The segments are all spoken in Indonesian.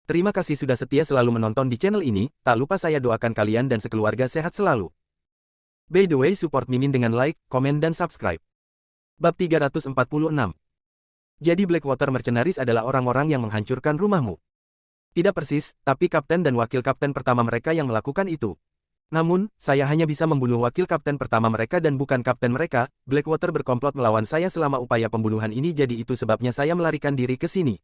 Terima kasih sudah setia selalu menonton di channel ini, tak lupa saya doakan kalian dan sekeluarga sehat selalu. By the way, support Mimin dengan like, komen dan subscribe. Bab 346. Jadi Blackwater Mercenaries adalah orang-orang yang menghancurkan rumahmu. Tidak persis, tapi kapten dan wakil kapten pertama mereka yang melakukan itu. Namun, saya hanya bisa membunuh wakil kapten pertama mereka dan bukan kapten mereka. Blackwater berkomplot melawan saya selama upaya pembunuhan ini, jadi itu sebabnya saya melarikan diri ke sini.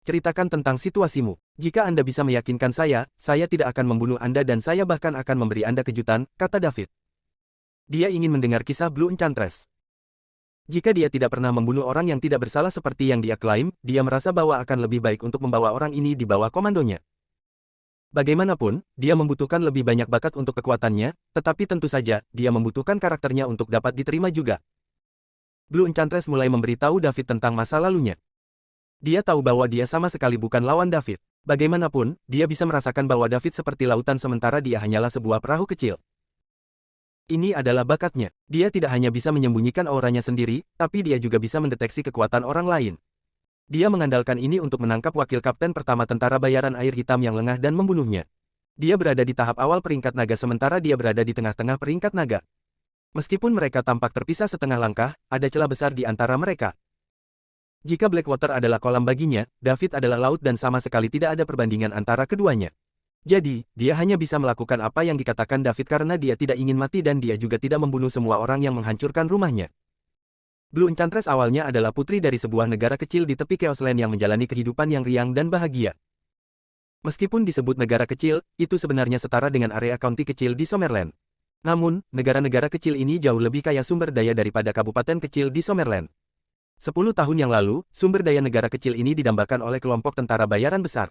Ceritakan tentang situasimu. Jika Anda bisa meyakinkan saya tidak akan membunuh Anda dan saya bahkan akan memberi Anda kejutan, kata David. Dia ingin mendengar kisah Blue Enchantress. Jika dia tidak pernah membunuh orang yang tidak bersalah seperti yang dia klaim, dia merasa bahwa akan lebih baik untuk membawa orang ini di bawah komandonya. Bagaimanapun, dia membutuhkan lebih banyak bakat untuk kekuatannya, tetapi tentu saja, dia membutuhkan karakternya untuk dapat diterima juga. Blue Enchantress mulai memberitahu David tentang masa lalunya. Dia tahu bahwa dia sama sekali bukan lawan David. Bagaimanapun, dia bisa merasakan bahwa David seperti lautan sementara dia hanyalah sebuah perahu kecil. Ini adalah bakatnya. Dia tidak hanya bisa menyembunyikan auranya sendiri, tapi dia juga bisa mendeteksi kekuatan orang lain. Dia mengandalkan ini untuk menangkap wakil kapten pertama tentara bayaran air hitam yang lengah dan membunuhnya. Dia berada di tahap awal peringkat naga sementara dia berada di tengah-tengah peringkat naga. Meskipun mereka tampak terpisah setengah langkah, ada celah besar di antara mereka. Jika Blackwater adalah kolam baginya, David adalah laut dan sama sekali tidak ada perbandingan antara keduanya. Jadi, dia hanya bisa melakukan apa yang dikatakan David karena dia tidak ingin mati dan dia juga tidak membunuh semua orang yang menghancurkan rumahnya. Blue Enchantress awalnya adalah putri dari sebuah negara kecil di tepi Chaos Land yang menjalani kehidupan yang riang dan bahagia. Meskipun disebut negara kecil, itu sebenarnya setara dengan area county kecil di Summerland. Namun, negara-negara kecil ini jauh lebih kaya sumber daya daripada kabupaten kecil di Summerland. 10 tahun yang lalu, sumber daya negara kecil ini didambakan oleh kelompok tentara bayaran besar.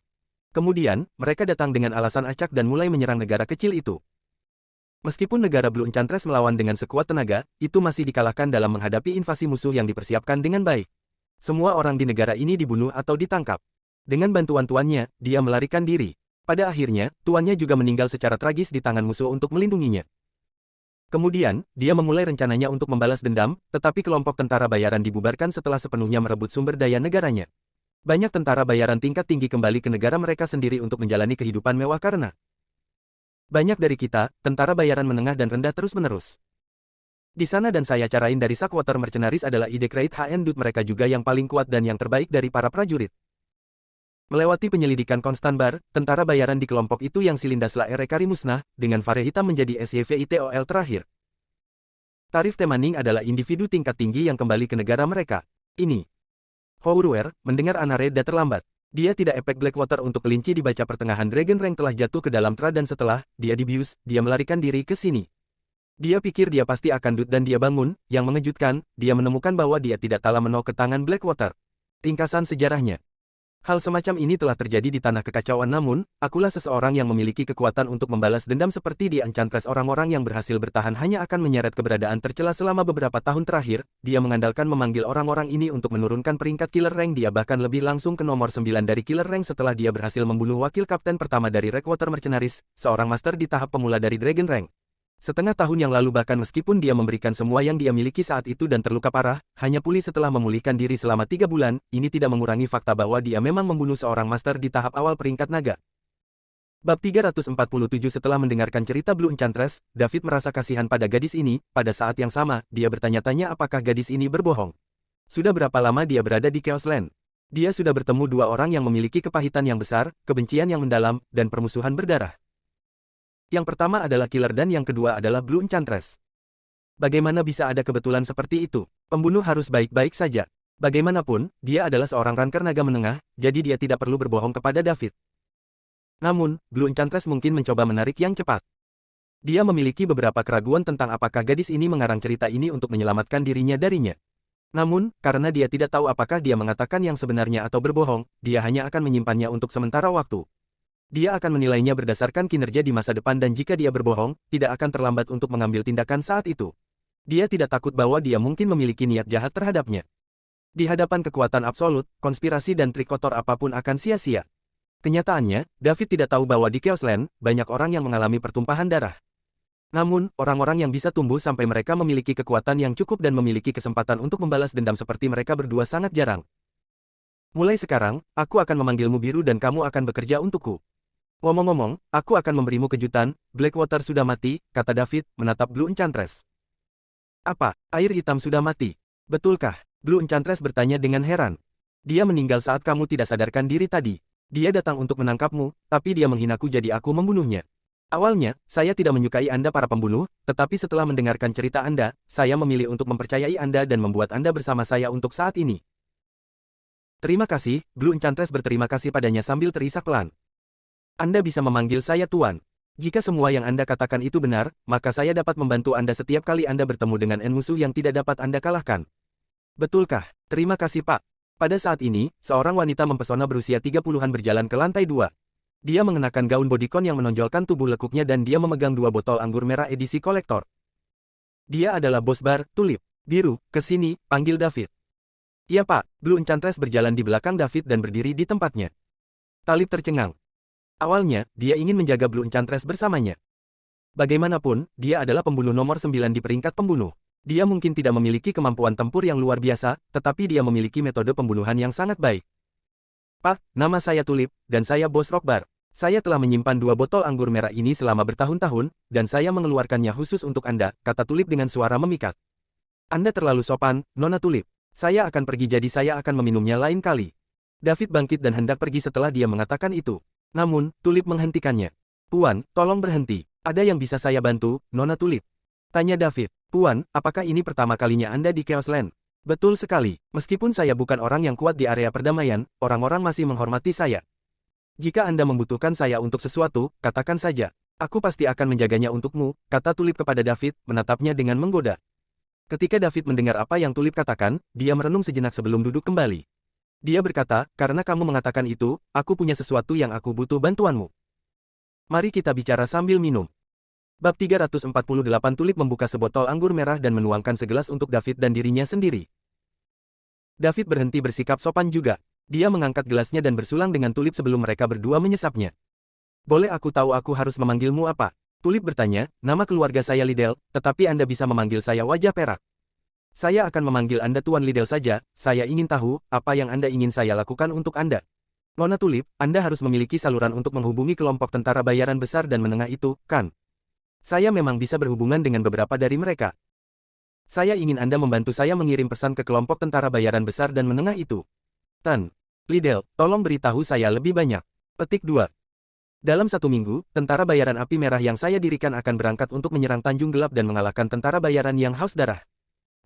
Kemudian, mereka datang dengan alasan acak dan mulai menyerang negara kecil itu. Meskipun negara Blue Enchantress melawan dengan sekuat tenaga, itu masih dikalahkan dalam menghadapi invasi musuh yang dipersiapkan dengan baik. Semua orang di negara ini dibunuh atau ditangkap. Dengan bantuan tuannya, dia melarikan diri. Pada akhirnya, tuannya juga meninggal secara tragis di tangan musuh untuk melindunginya. Kemudian, dia memulai rencananya untuk membalas dendam, tetapi kelompok tentara bayaran dibubarkan setelah sepenuhnya merebut sumber daya negaranya. Banyak tentara bayaran tingkat tinggi kembali ke negara mereka sendiri untuk menjalani kehidupan mewah karena banyak dari kita, tentara bayaran menengah dan rendah terus-menerus. Di sana dan saya carain dari Blackwater Mercenaries adalah ide Great HN Dude mereka juga yang paling kuat dan yang terbaik dari para prajurit. Melewati penyelidikan konstan bar, tentara bayaran di kelompok itu yang Silindasla Erekari musnah, dengan Fare hitam menjadi SYVITOL terakhir. Tarif Temaning adalah individu tingkat tinggi yang kembali ke negara mereka. Ini. Howruer, mendengar Anareda terlambat. Dia tidak epek Blackwater untuk kelinci dibaca pertengahan Dragon Rank telah jatuh ke dalam tra dan setelah dia dibius, dia melarikan diri ke sini. Dia pikir dia pasti akan dut dan dia bangun, yang mengejutkan, dia menemukan bahwa dia tidak tala meno ke tangan Blackwater. Ringkasan sejarahnya. Hal semacam ini telah terjadi di tanah kekacauan namun, akulah seseorang yang memiliki kekuatan untuk membalas dendam seperti di Enchantress. Orang-orang yang berhasil bertahan hanya akan menyeret keberadaan tercela selama beberapa tahun terakhir, dia mengandalkan memanggil orang-orang ini untuk menurunkan peringkat killer rank dia bahkan lebih langsung ke nomor 9 dari killer rank setelah dia berhasil membunuh wakil kapten pertama dari Blackwater Mercenaries, seorang master di tahap pemula dari Dragon Rank. Setengah tahun yang lalu bahkan meskipun dia memberikan semua yang dia miliki saat itu dan terluka parah, hanya pulih setelah memulihkan diri selama 3 bulan, ini tidak mengurangi fakta bahwa dia memang membunuh seorang master di tahap awal peringkat naga. Bab 347 setelah mendengarkan cerita Blue Enchantress, David merasa kasihan pada gadis ini, pada saat yang sama, dia bertanya-tanya apakah gadis ini berbohong. Sudah berapa lama dia berada di Chaos Land? Dia sudah bertemu 2 orang yang memiliki kepahitan yang besar, kebencian yang mendalam, dan permusuhan berdarah. Yang pertama adalah killer dan yang kedua adalah Blue Enchantress. Bagaimana bisa ada kebetulan seperti itu? Pembunuh harus baik-baik saja. Bagaimanapun, dia adalah seorang ranker naga menengah, jadi dia tidak perlu berbohong kepada David. Namun, Blue Enchantress mungkin mencoba menarik yang cepat. Dia memiliki beberapa keraguan tentang apakah gadis ini mengarang cerita ini untuk menyelamatkan dirinya darinya. Namun, karena dia tidak tahu apakah dia mengatakan yang sebenarnya atau berbohong, dia hanya akan menyimpannya untuk sementara waktu. Dia akan menilainya berdasarkan kinerja di masa depan dan jika dia berbohong, tidak akan terlambat untuk mengambil tindakan saat itu. Dia tidak takut bahwa dia mungkin memiliki niat jahat terhadapnya. Di hadapan kekuatan absolut, konspirasi dan trik kotor apapun akan sia-sia. Kenyataannya, David tidak tahu bahwa di Chaos Land, banyak orang yang mengalami pertumpahan darah. Namun, orang-orang yang bisa tumbuh sampai mereka memiliki kekuatan yang cukup dan memiliki kesempatan untuk membalas dendam seperti mereka berdua sangat jarang. Mulai sekarang, aku akan memanggilmu Biru dan kamu akan bekerja untukku. Ngomong-ngomong, aku akan memberimu kejutan, Blackwater sudah mati, kata David, menatap Blue Enchantress. Apa, air hitam sudah mati? Betulkah? Blue Enchantress bertanya dengan heran. Dia meninggal saat kamu tidak sadarkan diri tadi. Dia datang untuk menangkapmu, tapi dia menghinaku jadi aku membunuhnya. Awalnya, saya tidak menyukai Anda para pembunuh, tetapi setelah mendengarkan cerita Anda, saya memilih untuk mempercayai Anda dan membuat Anda bersama saya untuk saat ini. Terima kasih, Blue Enchantress berterima kasih padanya sambil terisak pelan. Anda bisa memanggil saya Tuan. Jika semua yang Anda katakan itu benar, maka saya dapat membantu Anda setiap kali Anda bertemu dengan musuh yang tidak dapat Anda kalahkan. Betulkah? Terima kasih Pak. Pada saat ini, seorang wanita mempesona berusia 30-an berjalan ke lantai 2. Dia mengenakan gaun bodycon yang menonjolkan tubuh lekuknya dan dia memegang 2 botol anggur merah edisi kolektor. Dia adalah bos bar, Tulip. Biru, kesini, panggil David. Iya Pak, Blue Enchantress berjalan di belakang David dan berdiri di tempatnya. Talib tercengang. Awalnya, dia ingin menjaga Blue Enchantress bersamanya. Bagaimanapun, dia adalah pembunuh nomor 9 di peringkat pembunuh. Dia mungkin tidak memiliki kemampuan tempur yang luar biasa, tetapi dia memiliki metode pembunuhan yang sangat baik. Pak, nama saya Tulip, dan saya bos Rock Bar. Saya telah menyimpan 2 botol anggur merah ini selama bertahun-tahun, dan saya mengeluarkannya khusus untuk Anda, kata Tulip dengan suara memikat. Anda terlalu sopan, Nona Tulip. Saya akan pergi jadi saya akan meminumnya lain kali. David bangkit dan hendak pergi setelah dia mengatakan itu. Namun, Tulip menghentikannya. Puan, tolong berhenti. Ada yang bisa saya bantu, Nona Tulip? Tanya David. Puan, apakah ini pertama kalinya Anda di Chaos Land? Betul sekali. Meskipun saya bukan orang yang kuat di area perdamaian, orang-orang masih menghormati saya. Jika Anda membutuhkan saya untuk sesuatu, katakan saja. Aku pasti akan menjaganya untukmu, kata Tulip kepada David, menatapnya dengan menggoda. Ketika David mendengar apa yang Tulip katakan, dia merenung sejenak sebelum duduk kembali. Dia berkata, karena kamu mengatakan itu, aku punya sesuatu yang aku butuh bantuanmu. Mari kita bicara sambil minum. Bab 348 Tulip membuka sebotol anggur merah dan menuangkan segelas untuk David dan dirinya sendiri. David berhenti bersikap sopan juga. Dia mengangkat gelasnya dan bersulang dengan Tulip sebelum mereka berdua menyesapnya. Boleh aku tahu aku harus memanggilmu apa? Tulip bertanya, nama keluarga saya Liddell, tetapi Anda bisa memanggil saya Wajah Perak. Saya akan memanggil Anda Tuan Liddell saja, saya ingin tahu, apa yang Anda ingin saya lakukan untuk Anda. Nona Tulip, Anda harus memiliki saluran untuk menghubungi kelompok tentara bayaran besar dan menengah itu, kan? Saya memang bisa berhubungan dengan beberapa dari mereka. Saya ingin Anda membantu saya mengirim pesan ke kelompok tentara bayaran besar dan menengah itu. Tan. Liddell, tolong beritahu saya lebih banyak. Petik 2. Dalam 1 minggu, tentara bayaran api merah yang saya dirikan akan berangkat untuk menyerang Tanjung Gelap dan mengalahkan tentara bayaran yang haus darah.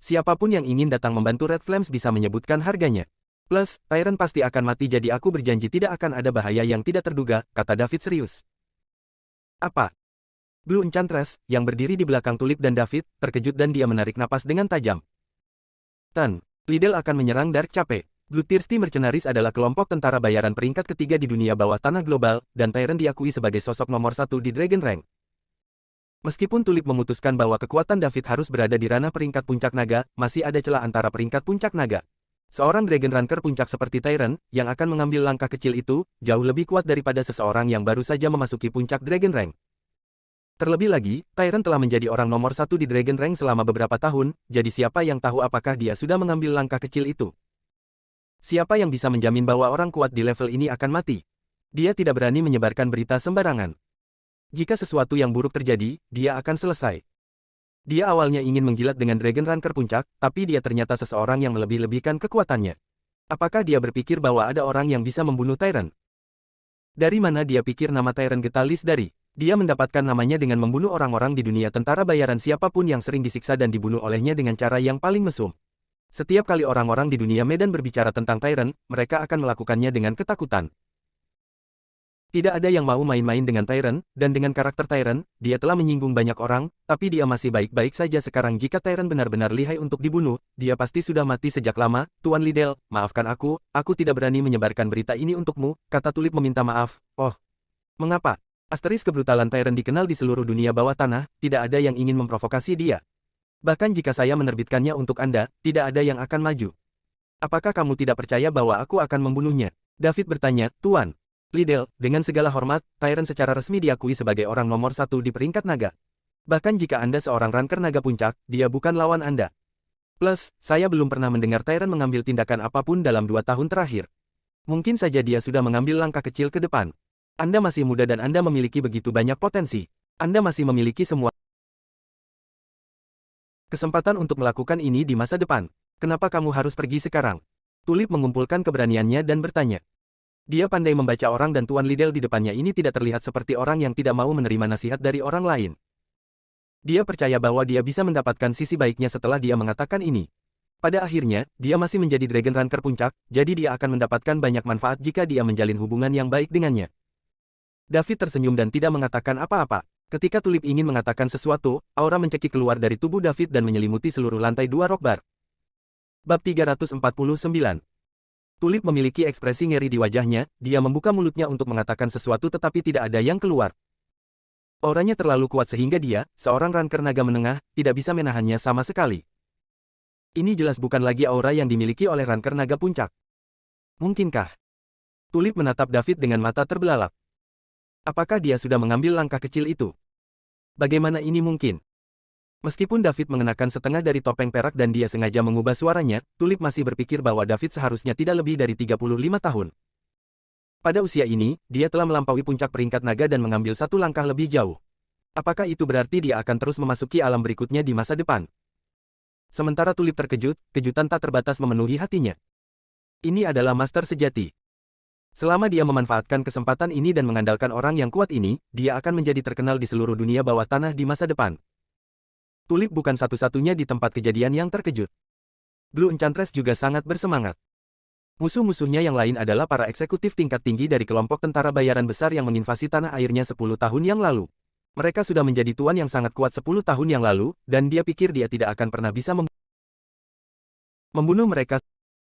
Siapapun yang ingin datang membantu Red Flames bisa menyebutkan harganya. Plus, Tyrant pasti akan mati jadi aku berjanji tidak akan ada bahaya yang tidak terduga, kata David serius. Apa? Blue Enchantress, yang berdiri di belakang Tulip dan David, terkejut dan dia menarik napas dengan tajam. Tan. Liddell akan menyerang Dark Cape. Bloodthirsty Mercenaries adalah kelompok tentara bayaran peringkat ketiga di dunia bawah tanah global, dan Tyrant diakui sebagai sosok nomor 1 di Dragon Rank. Meskipun Tulip memutuskan bahwa kekuatan David harus berada di ranah peringkat puncak naga, masih ada celah antara peringkat puncak naga. Seorang Dragon Ranker puncak seperti Tyrant, yang akan mengambil langkah kecil itu, jauh lebih kuat daripada seseorang yang baru saja memasuki puncak Dragon Rank. Terlebih lagi, Tyrant telah menjadi orang nomor 1 di Dragon Rank selama beberapa tahun, jadi siapa yang tahu apakah dia sudah mengambil langkah kecil itu? Siapa yang bisa menjamin bahwa orang kuat di level ini akan mati? Dia tidak berani menyebarkan berita sembarangan. Jika sesuatu yang buruk terjadi, dia akan selesai. Dia awalnya ingin menjilat dengan Dragon Ranker puncak, tapi dia ternyata seseorang yang melebih-lebihkan kekuatannya. Apakah dia berpikir bahwa ada orang yang bisa membunuh Tyrant? Dari mana dia pikir nama Tyrant Getalis dari? Dia mendapatkan namanya dengan membunuh orang-orang di dunia tentara bayaran siapapun yang sering disiksa dan dibunuh olehnya dengan cara yang paling mesum. Setiap kali orang-orang di dunia medan berbicara tentang Tyrant, mereka akan melakukannya dengan ketakutan. Tidak ada yang mau main-main dengan Tyrant, dan dengan karakter Tyrant, dia telah menyinggung banyak orang, tapi dia masih baik-baik saja sekarang. Jika Tyrant benar-benar lihai untuk dibunuh, dia pasti sudah mati sejak lama. Tuan Liddell, maafkan aku tidak berani menyebarkan berita ini untukmu, kata Tulip meminta maaf. Oh, mengapa? Asteris kebrutalan Tyrant dikenal di seluruh dunia bawah tanah, tidak ada yang ingin memprovokasi dia. Bahkan jika saya menerbitkannya untuk Anda, tidak ada yang akan maju. Apakah kamu tidak percaya bahwa aku akan membunuhnya? David bertanya, Tuan Liddell, dengan segala hormat, Tyrant secara resmi diakui sebagai orang nomor 1 di peringkat naga. Bahkan jika Anda seorang ranker naga puncak, dia bukan lawan Anda. Plus, saya belum pernah mendengar Tyrant mengambil tindakan apapun dalam 2 tahun terakhir. Mungkin saja dia sudah mengambil langkah kecil ke depan. Anda masih muda dan Anda memiliki begitu banyak potensi. Anda masih memiliki semua kesempatan untuk melakukan ini di masa depan. Kenapa kamu harus pergi sekarang? Tulip mengumpulkan keberaniannya dan bertanya. Dia pandai membaca orang dan Tuan Liddell di depannya ini tidak terlihat seperti orang yang tidak mau menerima nasihat dari orang lain. Dia percaya bahwa dia bisa mendapatkan sisi baiknya setelah dia mengatakan ini. Pada akhirnya, dia masih menjadi Dragon Ranker puncak, jadi dia akan mendapatkan banyak manfaat jika dia menjalin hubungan yang baik dengannya. David tersenyum dan tidak mengatakan apa-apa. Ketika Tulip ingin mengatakan sesuatu, aura mencekik keluar dari tubuh David dan menyelimuti seluruh lantai 2 rock bar. Bab 349. Tulip memiliki ekspresi ngeri di wajahnya, dia membuka mulutnya untuk mengatakan sesuatu tetapi tidak ada yang keluar. Auranya terlalu kuat sehingga dia, seorang ranker naga menengah, tidak bisa menahannya sama sekali. Ini jelas bukan lagi aura yang dimiliki oleh ranker naga puncak. Mungkinkah? Tulip menatap David dengan mata terbelalak. Apakah dia sudah mengambil langkah kecil itu? Bagaimana ini mungkin? Meskipun David mengenakan setengah dari topeng perak dan dia sengaja mengubah suaranya, Tulip masih berpikir bahwa David seharusnya tidak lebih dari 35 tahun. Pada usia ini, dia telah melampaui puncak peringkat naga dan mengambil satu langkah lebih jauh. Apakah itu berarti dia akan terus memasuki alam berikutnya di masa depan? Sementara Tulip terkejut, kejutan tak terbatas memenuhi hatinya. Ini adalah master sejati. Selama dia memanfaatkan kesempatan ini dan mengandalkan orang yang kuat ini, dia akan menjadi terkenal di seluruh dunia bawah tanah di masa depan. Tulip bukan satu-satunya di tempat kejadian yang terkejut. Blue Enchantress juga sangat bersemangat. Musuh-musuhnya yang lain adalah para eksekutif tingkat tinggi dari kelompok tentara bayaran besar yang menginvasi tanah airnya 10 tahun yang lalu. Mereka sudah menjadi tuan yang sangat kuat 10 tahun yang lalu, dan dia pikir dia tidak akan pernah bisa membunuh mereka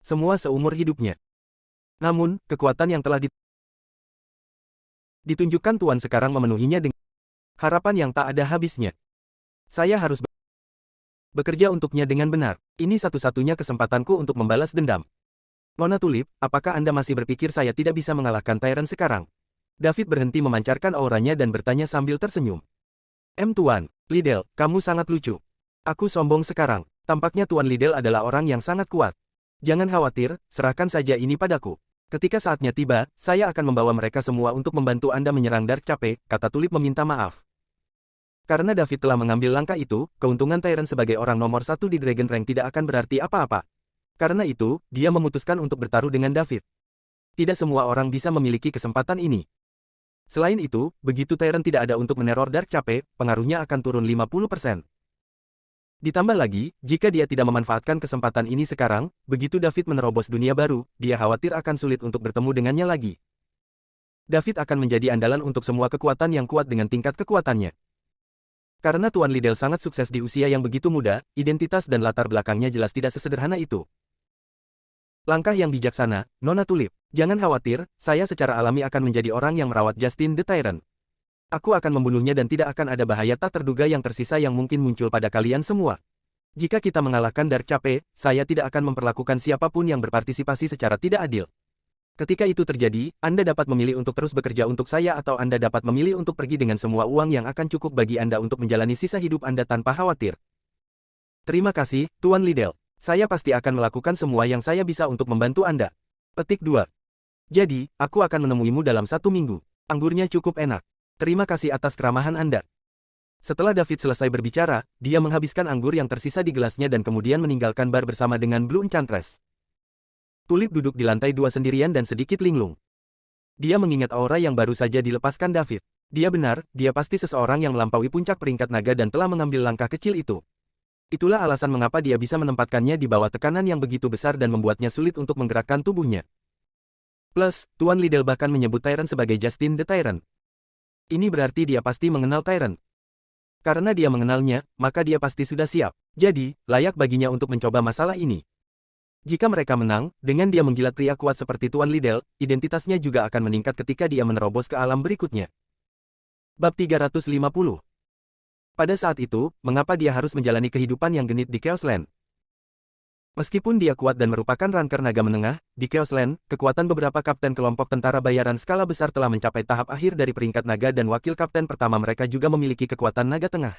semua seumur hidupnya. Namun, kekuatan yang telah ditunjukkan tuan sekarang memenuhinya dengan harapan yang tak ada habisnya. Saya harus bekerja untuknya dengan benar. Ini satu-satunya kesempatanku untuk membalas dendam. Nona Tulip, apakah Anda masih berpikir saya tidak bisa mengalahkan Tyrant sekarang? David berhenti memancarkan auranya dan bertanya sambil tersenyum. Tuan Liddell, kamu sangat lucu. Aku sombong sekarang. Tampaknya Tuan Liddell adalah orang yang sangat kuat. Jangan khawatir, serahkan saja ini padaku. Ketika saatnya tiba, saya akan membawa mereka semua untuk membantu Anda menyerang Dark Cape, kata Tulip meminta maaf. Karena David telah mengambil langkah itu, keuntungan Tyrant sebagai orang nomor 1 di Dragon Rank tidak akan berarti apa-apa. Karena itu, dia memutuskan untuk bertaruh dengan David. Tidak semua orang bisa memiliki kesempatan ini. Selain itu, begitu Tyrant tidak ada untuk meneror Dark Cape, pengaruhnya akan turun 50%. Ditambah lagi, jika dia tidak memanfaatkan kesempatan ini sekarang, begitu David menerobos dunia baru, dia khawatir akan sulit untuk bertemu dengannya lagi. David akan menjadi andalan untuk semua kekuatan yang kuat dengan tingkat kekuatannya. Karena Tuan Liddell sangat sukses di usia yang begitu muda, identitas dan latar belakangnya jelas tidak sesederhana itu. Langkah yang bijaksana, Nona Tulip. Jangan khawatir, saya secara alami akan menjadi orang yang merawat Justin the Tyrant. Aku akan membunuhnya dan tidak akan ada bahaya tak terduga yang tersisa yang mungkin muncul pada kalian semua. Jika kita mengalahkan Dark Cape, saya tidak akan memperlakukan siapapun yang berpartisipasi secara tidak adil. Ketika itu terjadi, Anda dapat memilih untuk terus bekerja untuk saya atau Anda dapat memilih untuk pergi dengan semua uang yang akan cukup bagi Anda untuk menjalani sisa hidup Anda tanpa khawatir. Terima kasih, Tuan Liddell. Saya pasti akan melakukan semua yang saya bisa untuk membantu Anda. Petik 2. Jadi, aku akan menemuimu dalam 1 minggu. Anggurnya cukup enak. Terima kasih atas keramahan Anda. Setelah David selesai berbicara, dia menghabiskan anggur yang tersisa di gelasnya dan kemudian meninggalkan bar bersama dengan Blue Enchantress. Tulip duduk di lantai 2 sendirian dan sedikit linglung. Dia mengingat aura yang baru saja dilepaskan David. Dia benar, dia pasti seseorang yang melampaui puncak peringkat naga dan telah mengambil langkah kecil itu. Itulah alasan mengapa dia bisa menempatkannya di bawah tekanan yang begitu besar dan membuatnya sulit untuk menggerakkan tubuhnya. Plus, Tuan Liddell bahkan menyebut Tyrant sebagai Justin the Tyrant. Ini berarti dia pasti mengenal Tyrant. Karena dia mengenalnya, maka dia pasti sudah siap. Jadi, layak baginya untuk mencoba masalah ini. Jika mereka menang, dengan dia menggilat pria kuat seperti Tuan Liddell, identitasnya juga akan meningkat ketika dia menerobos ke alam berikutnya. Bab 350. Pada saat itu, mengapa dia harus menjalani kehidupan yang genit di Chaos Land? Meskipun dia kuat dan merupakan ranker naga menengah, di Chaos Land, kekuatan beberapa kapten kelompok tentara bayaran skala besar telah mencapai tahap akhir dari peringkat naga dan wakil kapten pertama mereka juga memiliki kekuatan naga tengah.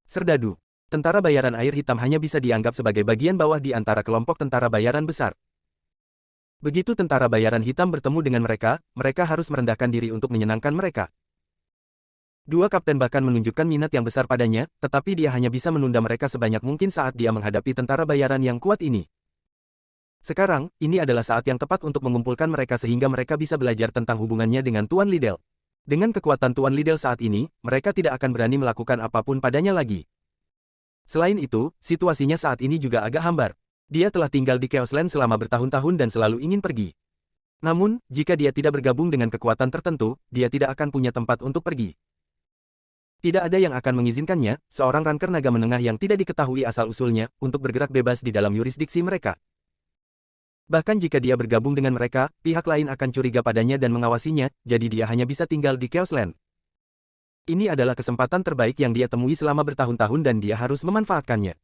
Serdadu. Tentara bayaran air hitam hanya bisa dianggap sebagai bagian bawah di antara kelompok tentara bayaran besar. Begitu tentara bayaran hitam bertemu dengan mereka, mereka harus merendahkan diri untuk menyenangkan mereka. Dua kapten bahkan menunjukkan minat yang besar padanya, tetapi dia hanya bisa menunda mereka sebanyak mungkin saat dia menghadapi tentara bayaran yang kuat ini. Sekarang, ini adalah saat yang tepat untuk mengumpulkan mereka sehingga mereka bisa belajar tentang hubungannya dengan Tuan Liddell. Dengan kekuatan Tuan Liddell saat ini, mereka tidak akan berani melakukan apapun padanya lagi. Selain itu, situasinya saat ini juga agak hambar. Dia telah tinggal di Chaos Land selama bertahun-tahun dan selalu ingin pergi. Namun, jika dia tidak bergabung dengan kekuatan tertentu, dia tidak akan punya tempat untuk pergi. Tidak ada yang akan mengizinkannya, seorang ranker naga menengah yang tidak diketahui asal-usulnya, untuk bergerak bebas di dalam yurisdiksi mereka. Bahkan jika dia bergabung dengan mereka, pihak lain akan curiga padanya dan mengawasinya, jadi dia hanya bisa tinggal di Chaos Land. Ini adalah kesempatan terbaik yang dia temui selama bertahun-tahun dan dia harus memanfaatkannya.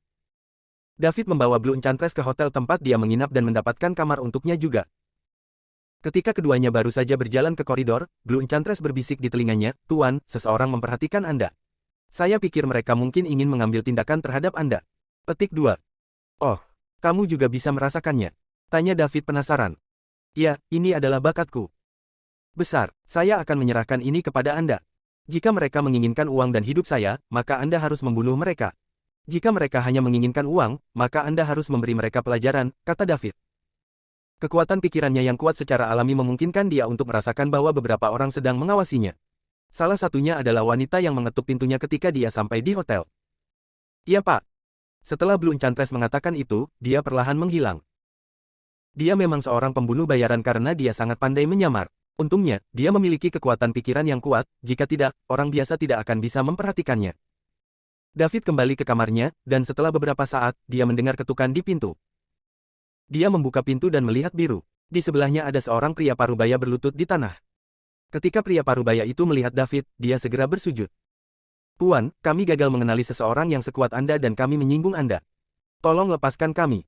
David membawa Blue Enchantress ke hotel tempat dia menginap dan mendapatkan kamar untuknya juga. Ketika keduanya baru saja berjalan ke koridor, Blue Enchantress berbisik di telinganya, "Tuan, seseorang memperhatikan Anda. Saya pikir mereka mungkin ingin mengambil tindakan terhadap Anda." Petik 2. "Oh, kamu juga bisa merasakannya?" tanya David penasaran. "Ya, ini adalah bakatku besar. Saya akan menyerahkan ini kepada Anda. Jika mereka menginginkan uang dan hidup saya, maka Anda harus membunuh mereka. Jika mereka hanya menginginkan uang, maka Anda harus memberi mereka pelajaran," kata David. Kekuatan pikirannya yang kuat secara alami memungkinkan dia untuk merasakan bahwa beberapa orang sedang mengawasinya. Salah satunya adalah wanita yang mengetuk pintunya ketika dia sampai di hotel. "Iya, Pak." Setelah Blue Enchantress mengatakan itu, dia perlahan menghilang. Dia memang seorang pembunuh bayaran karena dia sangat pandai menyamar. Untungnya, dia memiliki kekuatan pikiran yang kuat, jika tidak, orang biasa tidak akan bisa memperhatikannya. David kembali ke kamarnya, dan setelah beberapa saat, dia mendengar ketukan di pintu. Dia membuka pintu dan melihat biru. Di sebelahnya ada seorang pria parubaya berlutut di tanah. Ketika pria parubaya itu melihat David, dia segera bersujud. "Tuan, kami gagal mengenali seseorang yang sekuat Anda dan kami menyinggung Anda. Tolong lepaskan kami."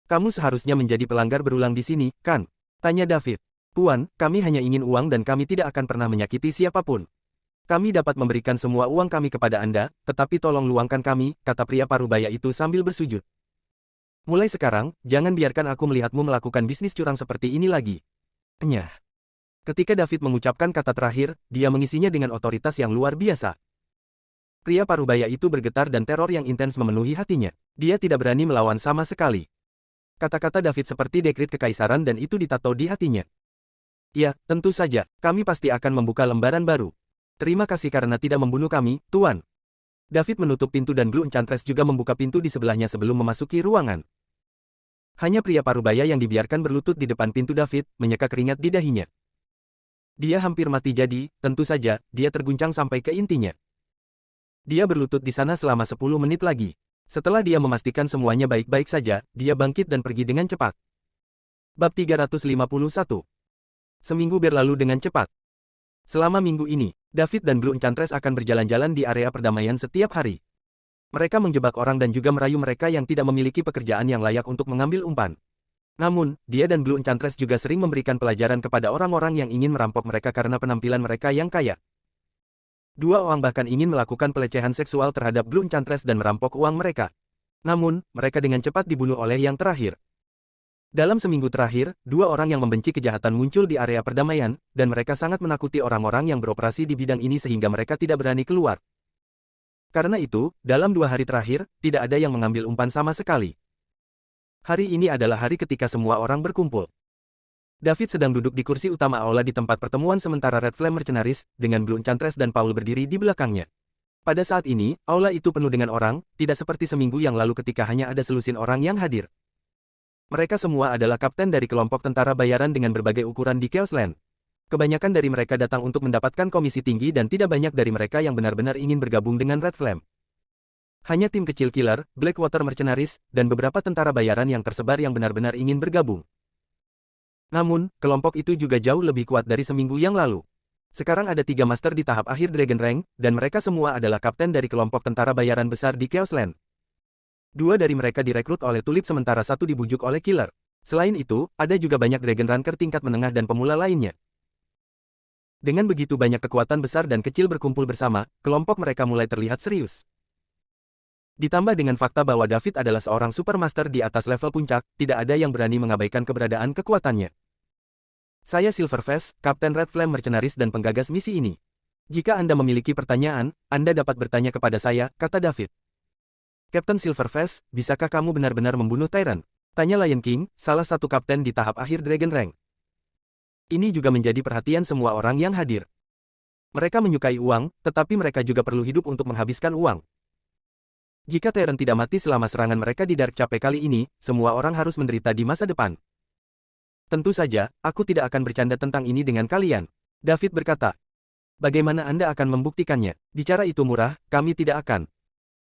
"Kamu seharusnya menjadi pelanggar berulang di sini, kan?" tanya David. "Tuan, kami hanya ingin uang dan kami tidak akan pernah menyakiti siapapun. Kami dapat memberikan semua uang kami kepada Anda, tetapi tolong luangkan kami," kata pria parubaya itu sambil bersujud. "Mulai sekarang, jangan biarkan aku melihatmu melakukan bisnis curang seperti ini lagi." Nyah. Ketika David mengucapkan kata terakhir, dia mengisinya dengan otoritas yang luar biasa. Pria parubaya itu bergetar dan teror yang intens memenuhi hatinya. Dia tidak berani melawan sama sekali. Kata-kata David seperti dekrit kekaisaran dan itu ditato di hatinya. "Ya, tentu saja, kami pasti akan membuka lembaran baru. Terima kasih karena tidak membunuh kami, Tuan." David menutup pintu dan Blue Enchantress juga membuka pintu di sebelahnya sebelum memasuki ruangan. Hanya pria parubaya yang dibiarkan berlutut di depan pintu David, menyeka keringat di dahinya. Dia hampir mati jadi, tentu saja, dia terguncang sampai ke intinya. Dia berlutut di sana selama 10 menit lagi. Setelah dia memastikan semuanya baik-baik saja, dia bangkit dan pergi dengan cepat. Bab 351. Seminggu berlalu dengan cepat. Selama minggu ini, David dan Blue Enchantress akan berjalan-jalan di area perdamaian setiap hari. Mereka menjebak orang dan juga merayu mereka yang tidak memiliki pekerjaan yang layak untuk mengambil umpan. Namun, dia dan Blue Enchantress juga sering memberikan pelajaran kepada orang-orang yang ingin merampok mereka karena penampilan mereka yang kaya. Dua orang bahkan ingin melakukan pelecehan seksual terhadap Blue Enchantress dan merampok uang mereka. Namun, mereka dengan cepat dibunuh oleh yang terakhir. Dalam seminggu terakhir, dua orang yang membenci kejahatan muncul di area perdamaian, dan mereka sangat menakuti orang-orang yang beroperasi di bidang ini sehingga mereka tidak berani keluar. Karena itu, dalam 2 hari terakhir, tidak ada yang mengambil umpan sama sekali. Hari ini adalah hari ketika semua orang berkumpul. David sedang duduk di kursi utama aula di tempat pertemuan sementara Red Flame Mercenaries, dengan Blue Enchantress dan Paul berdiri di belakangnya. Pada saat ini, aula itu penuh dengan orang, tidak seperti seminggu yang lalu ketika hanya ada selusin orang yang hadir. Mereka semua adalah kapten dari kelompok tentara bayaran dengan berbagai ukuran di Chaos Land. Kebanyakan dari mereka datang untuk mendapatkan komisi tinggi dan tidak banyak dari mereka yang benar-benar ingin bergabung dengan Red Flame. Hanya tim kecil Killer, Blackwater Mercenaries, dan beberapa tentara bayaran yang tersebar yang benar-benar ingin bergabung. Namun, kelompok itu juga jauh lebih kuat dari seminggu yang lalu. Sekarang ada 3 master di tahap akhir Dragon Rank, dan mereka semua adalah kapten dari kelompok tentara bayaran besar di Chaos Land. 2 dari mereka direkrut oleh Tulip sementara 1 dibujuk oleh Killer. Selain itu, ada juga banyak Dragon Ranker tingkat menengah dan pemula lainnya. Dengan begitu banyak kekuatan besar dan kecil berkumpul bersama, kelompok mereka mulai terlihat serius. Ditambah dengan fakta bahwa David adalah seorang supermaster di atas level puncak, tidak ada yang berani mengabaikan keberadaan kekuatannya. Saya Silverface, Kapten Red Flame Mercenaries dan penggagas misi ini. Jika Anda memiliki pertanyaan, Anda dapat bertanya kepada saya, kata David. Kapten Silverface, bisakah kamu benar-benar membunuh Tyrant? Tanya Lion King, salah satu kapten di tahap akhir Dragon Rank. Ini juga menjadi perhatian semua orang yang hadir. Mereka menyukai uang, tetapi mereka juga perlu hidup untuk menghabiskan uang. Jika Tyrant tidak mati selama serangan mereka di Dark Cape kali ini, semua orang harus menderita di masa depan. Tentu saja, aku tidak akan bercanda tentang ini dengan kalian. David berkata. Bagaimana Anda akan membuktikannya? Bicara itu murah, kami tidak akan.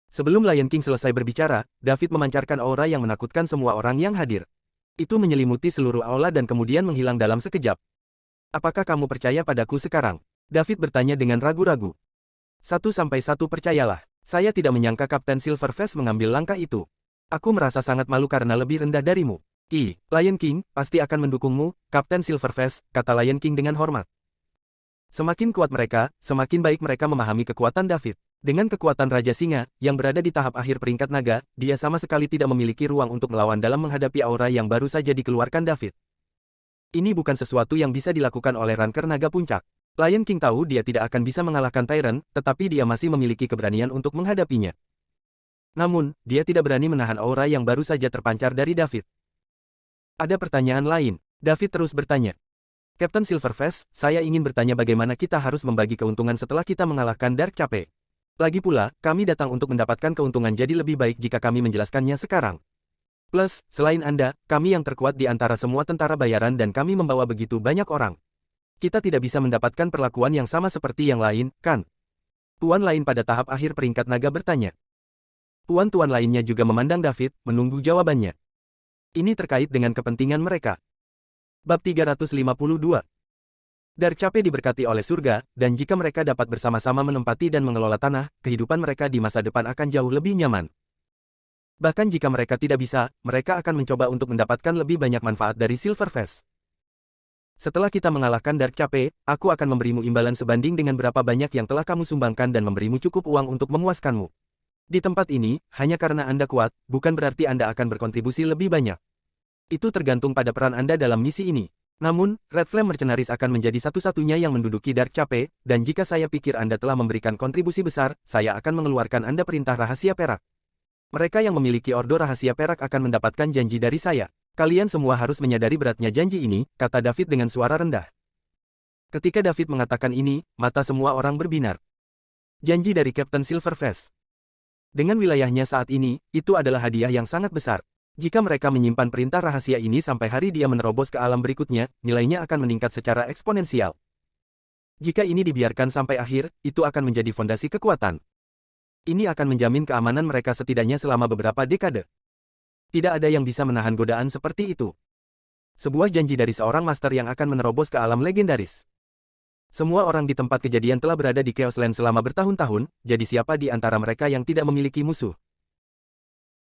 Sebelum Lion King selesai berbicara, David memancarkan aura yang menakutkan semua orang yang hadir. Itu menyelimuti seluruh aula dan kemudian menghilang dalam sekejap. Apakah kamu percaya padaku sekarang? David bertanya dengan ragu-ragu. 1-1 percayalah. Saya tidak menyangka Kapten Silverface mengambil langkah itu. Aku merasa sangat malu karena lebih rendah darimu. Lion King, pasti akan mendukungmu, Kapten Silverface, kata Lion King dengan hormat. Semakin kuat mereka, semakin baik mereka memahami kekuatan David. Dengan kekuatan Raja Singa, yang berada di tahap akhir peringkat naga, dia sama sekali tidak memiliki ruang untuk melawan dalam menghadapi aura yang baru saja dikeluarkan David. Ini bukan sesuatu yang bisa dilakukan oleh Ranker Naga Puncak. Lion King tahu dia tidak akan bisa mengalahkan Tyrant, tetapi dia masih memiliki keberanian untuk menghadapinya. Namun, dia tidak berani menahan aura yang baru saja terpancar dari David. Ada pertanyaan lain. David terus bertanya. Kapten Silverface, saya ingin bertanya bagaimana kita harus membagi keuntungan setelah kita mengalahkan Dark Cape. Lagi pula, kami datang untuk mendapatkan keuntungan jadi lebih baik jika kami menjelaskannya sekarang. Plus, selain Anda, kami yang terkuat di antara semua tentara bayaran dan kami membawa begitu banyak orang. Kita tidak bisa mendapatkan perlakuan yang sama seperti yang lain, kan? Tuan lain pada tahap akhir peringkat naga bertanya. Tuan-tuan lainnya juga memandang David, menunggu jawabannya. Ini terkait dengan kepentingan mereka. Bab 352. Dark Cape diberkati oleh surga, dan jika mereka dapat bersama-sama menempati dan mengelola tanah, kehidupan mereka di masa depan akan jauh lebih nyaman. Bahkan jika mereka tidak bisa, mereka akan mencoba untuk mendapatkan lebih banyak manfaat dari Silverface. Setelah kita mengalahkan Dark Cape, aku akan memberimu imbalan sebanding dengan berapa banyak yang telah kamu sumbangkan dan memberimu cukup uang untuk memuaskanmu. Di tempat ini, hanya karena Anda kuat, bukan berarti Anda akan berkontribusi lebih banyak. Itu tergantung pada peran Anda dalam misi ini. Namun, Red Flame Mercenaries akan menjadi satu-satunya yang menduduki Dark Cape, dan jika saya pikir Anda telah memberikan kontribusi besar, saya akan mengeluarkan Anda perintah rahasia perak. Mereka yang memiliki ordo rahasia perak akan mendapatkan janji dari saya. Kalian semua harus menyadari beratnya janji ini, kata David dengan suara rendah. Ketika David mengatakan ini, mata semua orang berbinar. Janji dari Kapten Silverface. Dengan wilayahnya saat ini, itu adalah hadiah yang sangat besar. Jika mereka menyimpan perintah rahasia ini sampai hari dia menerobos ke alam berikutnya, nilainya akan meningkat secara eksponensial. Jika ini dibiarkan sampai akhir, itu akan menjadi fondasi kekuatan. Ini akan menjamin keamanan mereka setidaknya selama beberapa dekade. Tidak ada yang bisa menahan godaan seperti itu. Sebuah janji dari seorang master yang akan menerobos ke alam legendaris. Semua orang di tempat kejadian telah berada di Chaos Land selama bertahun-tahun, jadi siapa di antara mereka yang tidak memiliki musuh?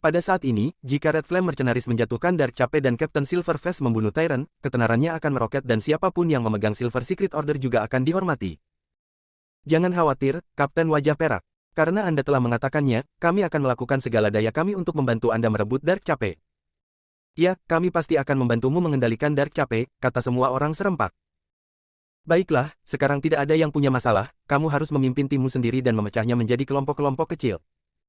Pada saat ini, jika Red Flame Mercenaries menjatuhkan Dark Cape dan Kapten Silverface membunuh Tyrant, ketenarannya akan meroket dan siapapun yang memegang Silver Secret Order juga akan dihormati. Jangan khawatir, Kapten Wajah Perak. Karena Anda telah mengatakannya, kami akan melakukan segala daya kami untuk membantu Anda merebut Dark Cape. Ya, kami pasti akan membantumu mengendalikan Dark Cape, kata semua orang serempak. Baiklah, sekarang tidak ada yang punya masalah, kamu harus memimpin timmu sendiri dan memecahnya menjadi kelompok-kelompok kecil.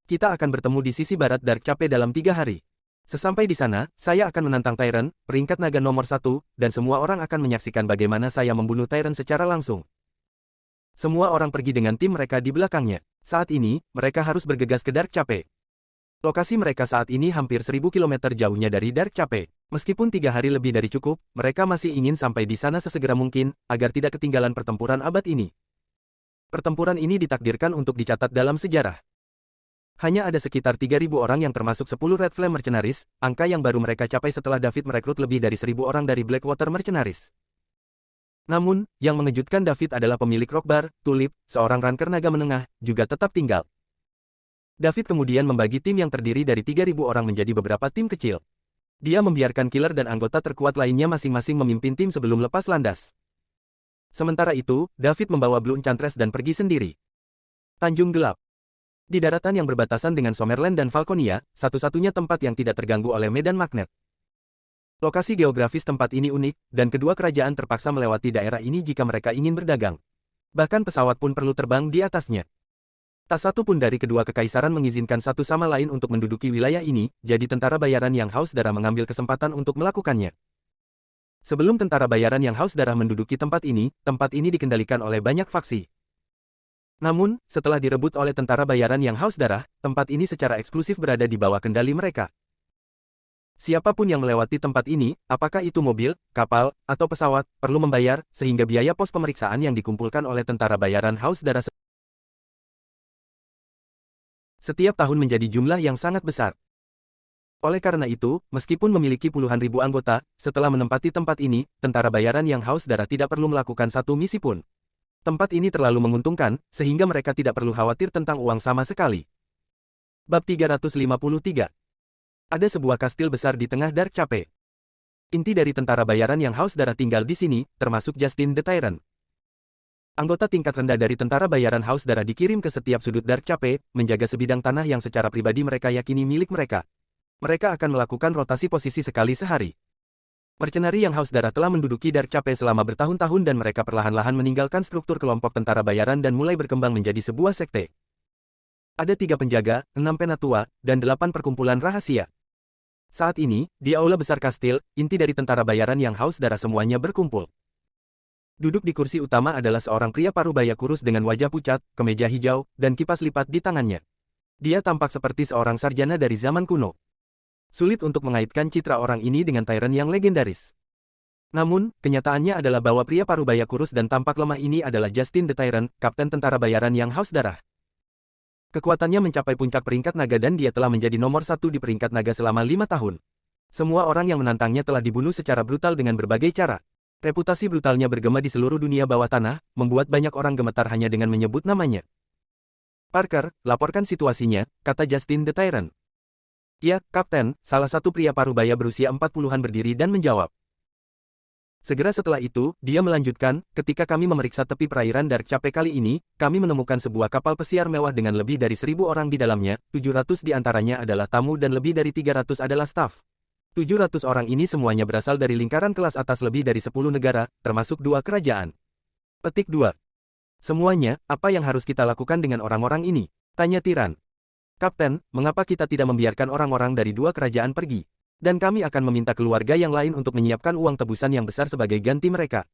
Kita akan bertemu di sisi barat Dark Cape dalam 3 hari. Sesampai di sana, saya akan menantang Tyrant, peringkat naga nomor 1, dan semua orang akan menyaksikan bagaimana saya membunuh Tyrant secara langsung. Semua orang pergi dengan tim mereka di belakangnya. Saat ini, mereka harus bergegas ke Dark Cape. Lokasi mereka saat ini hampir 1000 km jauhnya dari Dark Cape. Meskipun 3 hari lebih dari cukup, mereka masih ingin sampai di sana sesegera mungkin, agar tidak ketinggalan pertempuran abad ini. Pertempuran ini ditakdirkan untuk dicatat dalam sejarah. Hanya ada sekitar 3.000 orang yang termasuk 10 Red Flame Mercenaries, angka yang baru mereka capai setelah David merekrut lebih dari 1.000 orang dari Blackwater Mercenaries. Namun, yang mengejutkan David adalah pemilik Rockbar, Tulip, seorang ranker naga menengah, juga tetap tinggal. David kemudian membagi tim yang terdiri dari 3.000 orang menjadi beberapa tim kecil. Dia membiarkan killer dan anggota terkuat lainnya masing-masing memimpin tim sebelum lepas landas. Sementara itu, David membawa Blue Enchantress dan pergi sendiri. Tanjung Gelap. Di daratan yang berbatasan dengan Summerland dan Falconia, satu-satunya tempat yang tidak terganggu oleh medan magnet. Lokasi geografis tempat ini unik, dan kedua kerajaan terpaksa melewati daerah ini jika mereka ingin berdagang. Bahkan pesawat pun perlu terbang di atasnya. Tak satu pun dari kedua kekaisaran mengizinkan satu sama lain untuk menduduki wilayah ini, jadi tentara bayaran yang haus darah mengambil kesempatan untuk melakukannya. Sebelum tentara bayaran yang haus darah menduduki tempat ini dikendalikan oleh banyak faksi. Namun, setelah direbut oleh tentara bayaran yang haus darah, tempat ini secara eksklusif berada di bawah kendali mereka. Siapapun yang melewati tempat ini, apakah itu mobil, kapal, atau pesawat, perlu membayar, sehingga biaya pos pemeriksaan yang dikumpulkan oleh tentara bayaran haus darah setiap tahun menjadi jumlah yang sangat besar. Oleh karena itu, meskipun memiliki puluhan ribu anggota, setelah menempati tempat ini, tentara bayaran yang haus darah tidak perlu melakukan satu misi pun. Tempat ini terlalu menguntungkan, sehingga mereka tidak perlu khawatir tentang uang sama sekali. Bab 353. Ada sebuah kastil besar di tengah Dark Cape. Inti dari tentara bayaran yang haus darah tinggal di sini, termasuk Justin the Tyrant. Anggota tingkat rendah dari tentara bayaran haus darah dikirim ke setiap sudut Dark Cape, menjaga sebidang tanah yang secara pribadi mereka yakini milik mereka. Mereka akan melakukan rotasi posisi sekali sehari. Mercenari yang haus darah telah menduduki Dark Cape selama bertahun-tahun dan mereka perlahan-lahan meninggalkan struktur kelompok tentara bayaran dan mulai berkembang menjadi sebuah sekte. Ada 3 penjaga, 6 penatua, dan 8 perkumpulan rahasia. Saat ini, di aula besar kastil, inti dari tentara bayaran yang haus darah semuanya berkumpul. Duduk di kursi utama adalah seorang pria parubaya kurus dengan wajah pucat, kemeja hijau, dan kipas lipat di tangannya. Dia tampak seperti seorang sarjana dari zaman kuno. Sulit untuk mengaitkan citra orang ini dengan Tyrant yang legendaris. Namun, kenyataannya adalah bahwa pria parubaya kurus dan tampak lemah ini adalah Justin the Tyrant, kapten tentara bayaran yang haus darah. Kekuatannya mencapai puncak peringkat naga dan dia telah menjadi nomor 1 di peringkat naga selama 5 tahun. Semua orang yang menantangnya telah dibunuh secara brutal dengan berbagai cara. Reputasi brutalnya bergema di seluruh dunia bawah tanah, membuat banyak orang gemetar hanya dengan menyebut namanya. Parker, laporkan situasinya, kata Justin the Tyrant. Ya, Kapten, salah satu pria parubaya berusia 40-an berdiri dan menjawab. Segera setelah itu, dia melanjutkan, ketika kami memeriksa tepi perairan Dark Cape kali ini, kami menemukan sebuah kapal pesiar mewah dengan lebih dari 1.000 orang di dalamnya, 700 di antaranya adalah tamu dan lebih dari 300 adalah staf. 700 orang ini semuanya berasal dari lingkaran kelas atas lebih dari 10 negara, termasuk 2 kerajaan. Petik 2. Semuanya, apa yang harus kita lakukan dengan orang-orang ini? Tanya Tiran. Kapten, mengapa kita tidak membiarkan orang-orang dari 2 kerajaan pergi? Dan kami akan meminta keluarga yang lain untuk menyiapkan uang tebusan yang besar sebagai ganti mereka.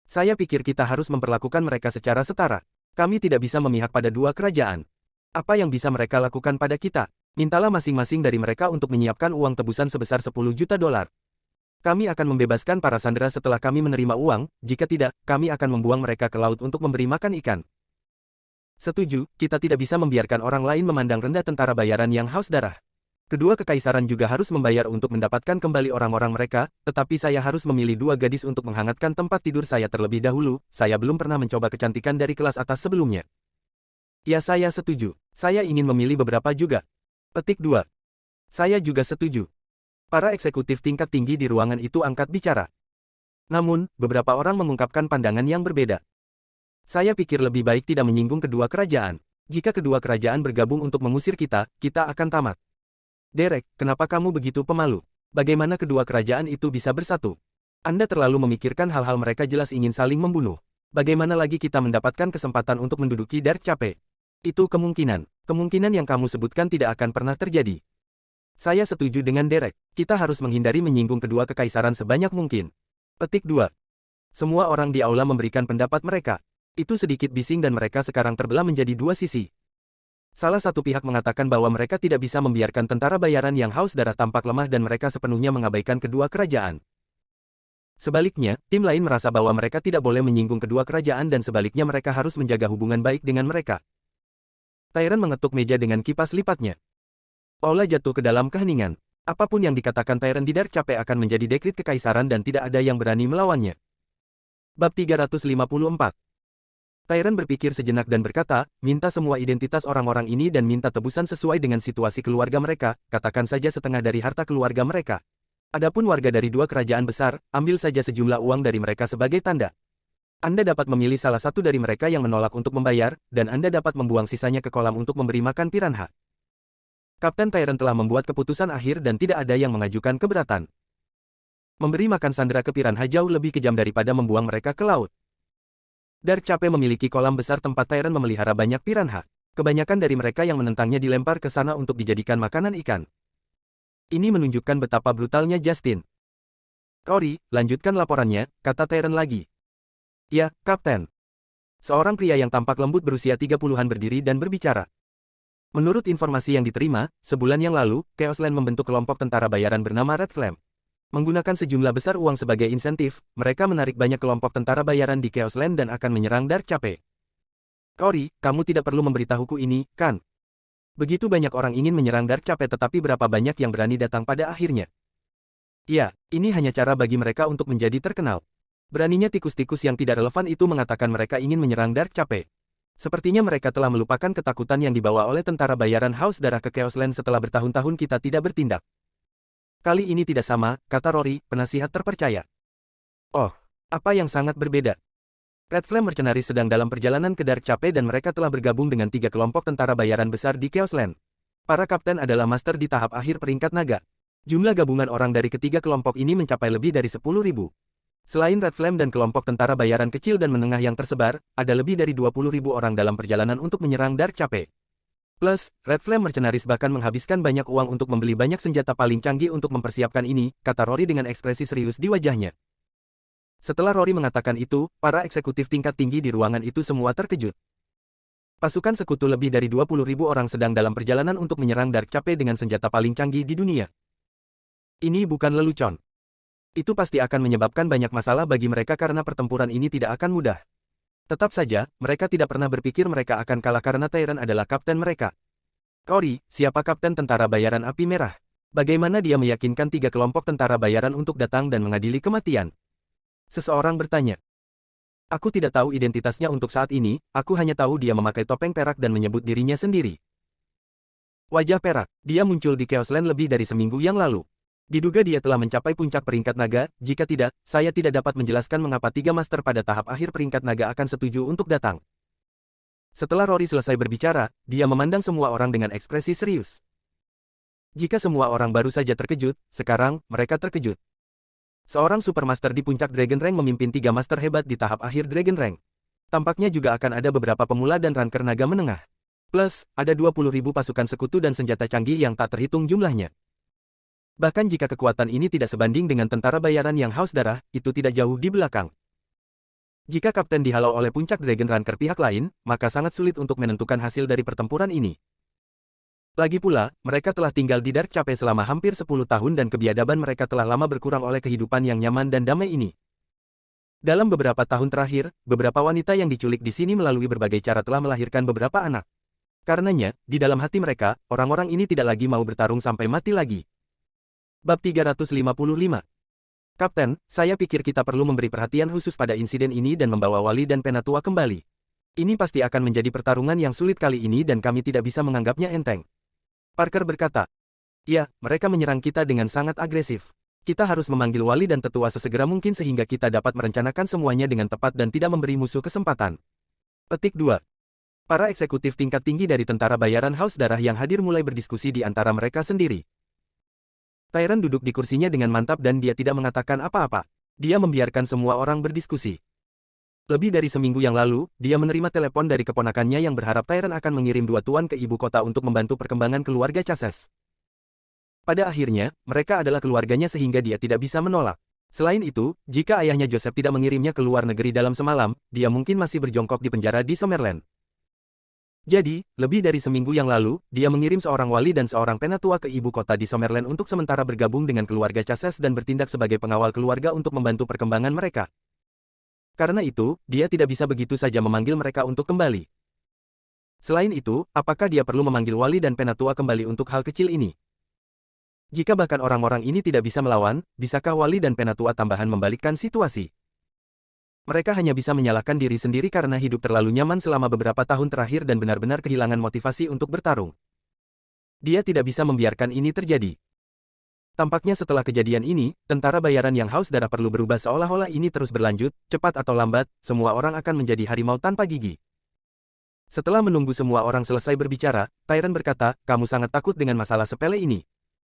Saya pikir kita harus memperlakukan mereka secara setara. Kami tidak bisa memihak pada 2 kerajaan. Apa yang bisa mereka lakukan pada kita? Mintalah masing-masing dari mereka untuk menyiapkan uang tebusan sebesar 10 juta dolar. Kami akan membebaskan para sandera setelah kami menerima uang, jika tidak, kami akan membuang mereka ke laut untuk memberi makan ikan. Setuju, kita tidak bisa membiarkan orang lain memandang rendah tentara bayaran yang haus darah. Kedua kekaisaran juga harus membayar untuk mendapatkan kembali orang-orang mereka, tetapi saya harus memilih 2 gadis untuk menghangatkan tempat tidur saya terlebih dahulu, saya belum pernah mencoba kecantikan dari kelas atas sebelumnya. Ya saya setuju, saya ingin memilih beberapa juga. Petik 2. Saya juga setuju. Para eksekutif tingkat tinggi di ruangan itu angkat bicara. Namun, beberapa orang mengungkapkan pandangan yang berbeda. Saya pikir lebih baik tidak menyinggung kedua kerajaan. Jika kedua kerajaan bergabung untuk mengusir kita, kita akan tamat. Derek, kenapa kamu begitu pemalu? Bagaimana kedua kerajaan itu bisa bersatu? Anda terlalu memikirkan hal-hal mereka jelas ingin saling membunuh. Bagaimana lagi kita mendapatkan kesempatan untuk menduduki Dark Cape? Itu kemungkinan. Kemungkinan yang kamu sebutkan tidak akan pernah terjadi. Saya setuju dengan Derek. Kita harus menghindari menyinggung kedua kekaisaran sebanyak mungkin. Petik 2. Semua orang di aula memberikan pendapat mereka. Itu sedikit bising dan mereka sekarang terbelah menjadi 2 sisi. Salah satu pihak mengatakan bahwa mereka tidak bisa membiarkan tentara bayaran yang haus darah tampak lemah dan mereka sepenuhnya mengabaikan kedua kerajaan. Sebaliknya, tim lain merasa bahwa mereka tidak boleh menyinggung kedua kerajaan dan sebaliknya mereka harus menjaga hubungan baik dengan mereka. Tyrant mengetuk meja dengan kipas lipatnya. Aula jatuh ke dalam keheningan. Apapun yang dikatakan Tyrant di Dark Cape akan menjadi dekrit kekaisaran dan tidak ada yang berani melawannya. Bab 354. Tyrant berpikir sejenak dan berkata, minta semua identitas orang-orang ini dan minta tebusan sesuai dengan situasi keluarga mereka, katakan saja setengah dari harta keluarga mereka. Adapun warga dari 2 kerajaan besar, ambil saja sejumlah uang dari mereka sebagai tanda. Anda dapat memilih salah satu dari mereka yang menolak untuk membayar, dan Anda dapat membuang sisanya ke kolam untuk memberi makan piranha. Kapten Tyrant telah membuat keputusan akhir dan tidak ada yang mengajukan keberatan. Memberi makan sandera ke piranha jauh lebih kejam daripada membuang mereka ke laut. Dark Cape memiliki kolam besar tempat Tyrant memelihara banyak piranha. Kebanyakan dari mereka yang menentangnya dilempar ke sana untuk dijadikan makanan ikan. Ini menunjukkan betapa brutalnya Justin. Rory, lanjutkan laporannya, kata Tyrant lagi. Ya, Kapten. Seorang pria yang tampak lembut berusia 30-an berdiri dan berbicara. Menurut informasi yang diterima, sebulan yang lalu, Chaos Land membentuk kelompok tentara bayaran bernama Red Flame. Menggunakan sejumlah besar uang sebagai insentif, mereka menarik banyak kelompok tentara bayaran di Chaos Land dan akan menyerang Dark Cape. Rory, kamu tidak perlu memberitahuku ini, kan? Begitu banyak orang ingin menyerang Dark Cape tetapi berapa banyak yang berani datang pada akhirnya? Ya, ini hanya cara bagi mereka untuk menjadi terkenal. Beraninya tikus-tikus yang tidak relevan itu mengatakan mereka ingin menyerang Dark Cape. Sepertinya mereka telah melupakan ketakutan yang dibawa oleh tentara bayaran Haus Darah ke Chaos Land setelah bertahun-tahun kita tidak bertindak. Kali ini tidak sama, kata Rory, penasihat terpercaya. Oh, apa yang sangat berbeda? Red Flame Mercenaries sedang dalam perjalanan ke Dark Cape dan mereka telah bergabung dengan 3 kelompok tentara bayaran besar di Chaos Land. Para kapten adalah master di tahap akhir peringkat naga. Jumlah gabungan orang dari ketiga kelompok ini mencapai lebih dari 10.000. Selain Red Flame dan kelompok tentara bayaran kecil dan menengah yang tersebar, ada lebih dari 20.000 orang dalam perjalanan untuk menyerang Dark Cape. Plus, Red Flame Mercenaries bahkan menghabiskan banyak uang untuk membeli banyak senjata paling canggih untuk mempersiapkan ini, kata Rory dengan ekspresi serius di wajahnya. Setelah Rory mengatakan itu, para eksekutif tingkat tinggi di ruangan itu semua terkejut. Pasukan sekutu lebih dari 20.000 orang sedang dalam perjalanan untuk menyerang Dark Cape dengan senjata paling canggih di dunia. Ini bukan lelucon. Itu pasti akan menyebabkan banyak masalah bagi mereka karena pertempuran ini tidak akan mudah. Tetap saja, mereka tidak pernah berpikir mereka akan kalah karena Tyrant adalah kapten mereka. Rory, siapa kapten tentara bayaran api merah? Bagaimana dia meyakinkan 3 kelompok tentara bayaran untuk datang dan mengadili kematian? Seseorang bertanya. Aku tidak tahu identitasnya untuk saat ini, aku hanya tahu dia memakai topeng perak dan menyebut dirinya sendiri. Wajah perak, dia muncul di Chaos Land lebih dari seminggu yang lalu. Diduga dia telah mencapai puncak peringkat naga, jika tidak, saya tidak dapat menjelaskan mengapa 3 master pada tahap akhir peringkat naga akan setuju untuk datang. Setelah Rory selesai berbicara, dia memandang semua orang dengan ekspresi serius. Jika semua orang baru saja terkejut, sekarang, mereka terkejut. Seorang Supermaster di puncak Dragon Rank memimpin 3 master hebat di tahap akhir Dragon Rank. Tampaknya juga akan ada beberapa pemula dan ranker naga menengah. Plus, ada 20.000 pasukan sekutu dan senjata canggih yang tak terhitung jumlahnya. Bahkan jika kekuatan ini tidak sebanding dengan tentara bayaran yang haus darah, itu tidak jauh di belakang. Jika kapten dihalau oleh puncak Dragon Ranker pihak lain, maka sangat sulit untuk menentukan hasil dari pertempuran ini. Lagi pula, mereka telah tinggal di Dark Cape selama hampir 10 tahun dan kebiadaban mereka telah lama berkurang oleh kehidupan yang nyaman dan damai ini. Dalam beberapa tahun terakhir, beberapa wanita yang diculik di sini melalui berbagai cara telah melahirkan beberapa anak. Karenanya, di dalam hati mereka, orang-orang ini tidak lagi mau bertarung sampai mati lagi. Bab 355. Kapten, saya pikir kita perlu memberi perhatian khusus pada insiden ini dan membawa Wali dan Penatua kembali. Ini pasti akan menjadi pertarungan yang sulit kali ini dan kami tidak bisa menganggapnya enteng. Parker berkata, ya, mereka menyerang kita dengan sangat agresif. Kita harus memanggil Wali dan Tetua sesegera mungkin sehingga kita dapat merencanakan semuanya dengan tepat dan tidak memberi musuh kesempatan. Petik 2. Para eksekutif tingkat tinggi dari tentara bayaran Haus Darah yang hadir mulai berdiskusi di antara mereka sendiri. Tyrant duduk di kursinya dengan mantap dan dia tidak mengatakan apa-apa. Dia membiarkan semua orang berdiskusi. Lebih dari seminggu yang lalu, dia menerima telepon dari keponakannya yang berharap Tyrant akan mengirim 2 tuan ke ibu kota untuk membantu perkembangan keluarga Chases. Pada akhirnya, mereka adalah keluarganya sehingga dia tidak bisa menolak. Selain itu, jika ayahnya Joseph tidak mengirimnya ke luar negeri dalam semalam, dia mungkin masih berjongkok di penjara di Summerland. Jadi, lebih dari seminggu yang lalu, dia mengirim seorang wali dan seorang penatua ke ibu kota di Summerland untuk sementara bergabung dengan keluarga Chases dan bertindak sebagai pengawal keluarga untuk membantu perkembangan mereka. Karena itu, dia tidak bisa begitu saja memanggil mereka untuk kembali. Selain itu, apakah dia perlu memanggil wali dan penatua kembali untuk hal kecil ini? Jika bahkan orang-orang ini tidak bisa melawan, bisakah wali dan penatua tambahan membalikkan situasi? Mereka hanya bisa menyalahkan diri sendiri karena hidup terlalu nyaman selama beberapa tahun terakhir dan benar-benar kehilangan motivasi untuk bertarung. Dia tidak bisa membiarkan ini terjadi. Tampaknya setelah kejadian ini, tentara bayaran yang haus darah perlu berubah seolah-olah ini terus berlanjut, cepat atau lambat, semua orang akan menjadi harimau tanpa gigi. Setelah menunggu semua orang selesai berbicara, Tyrant berkata, kamu sangat takut dengan masalah sepele ini.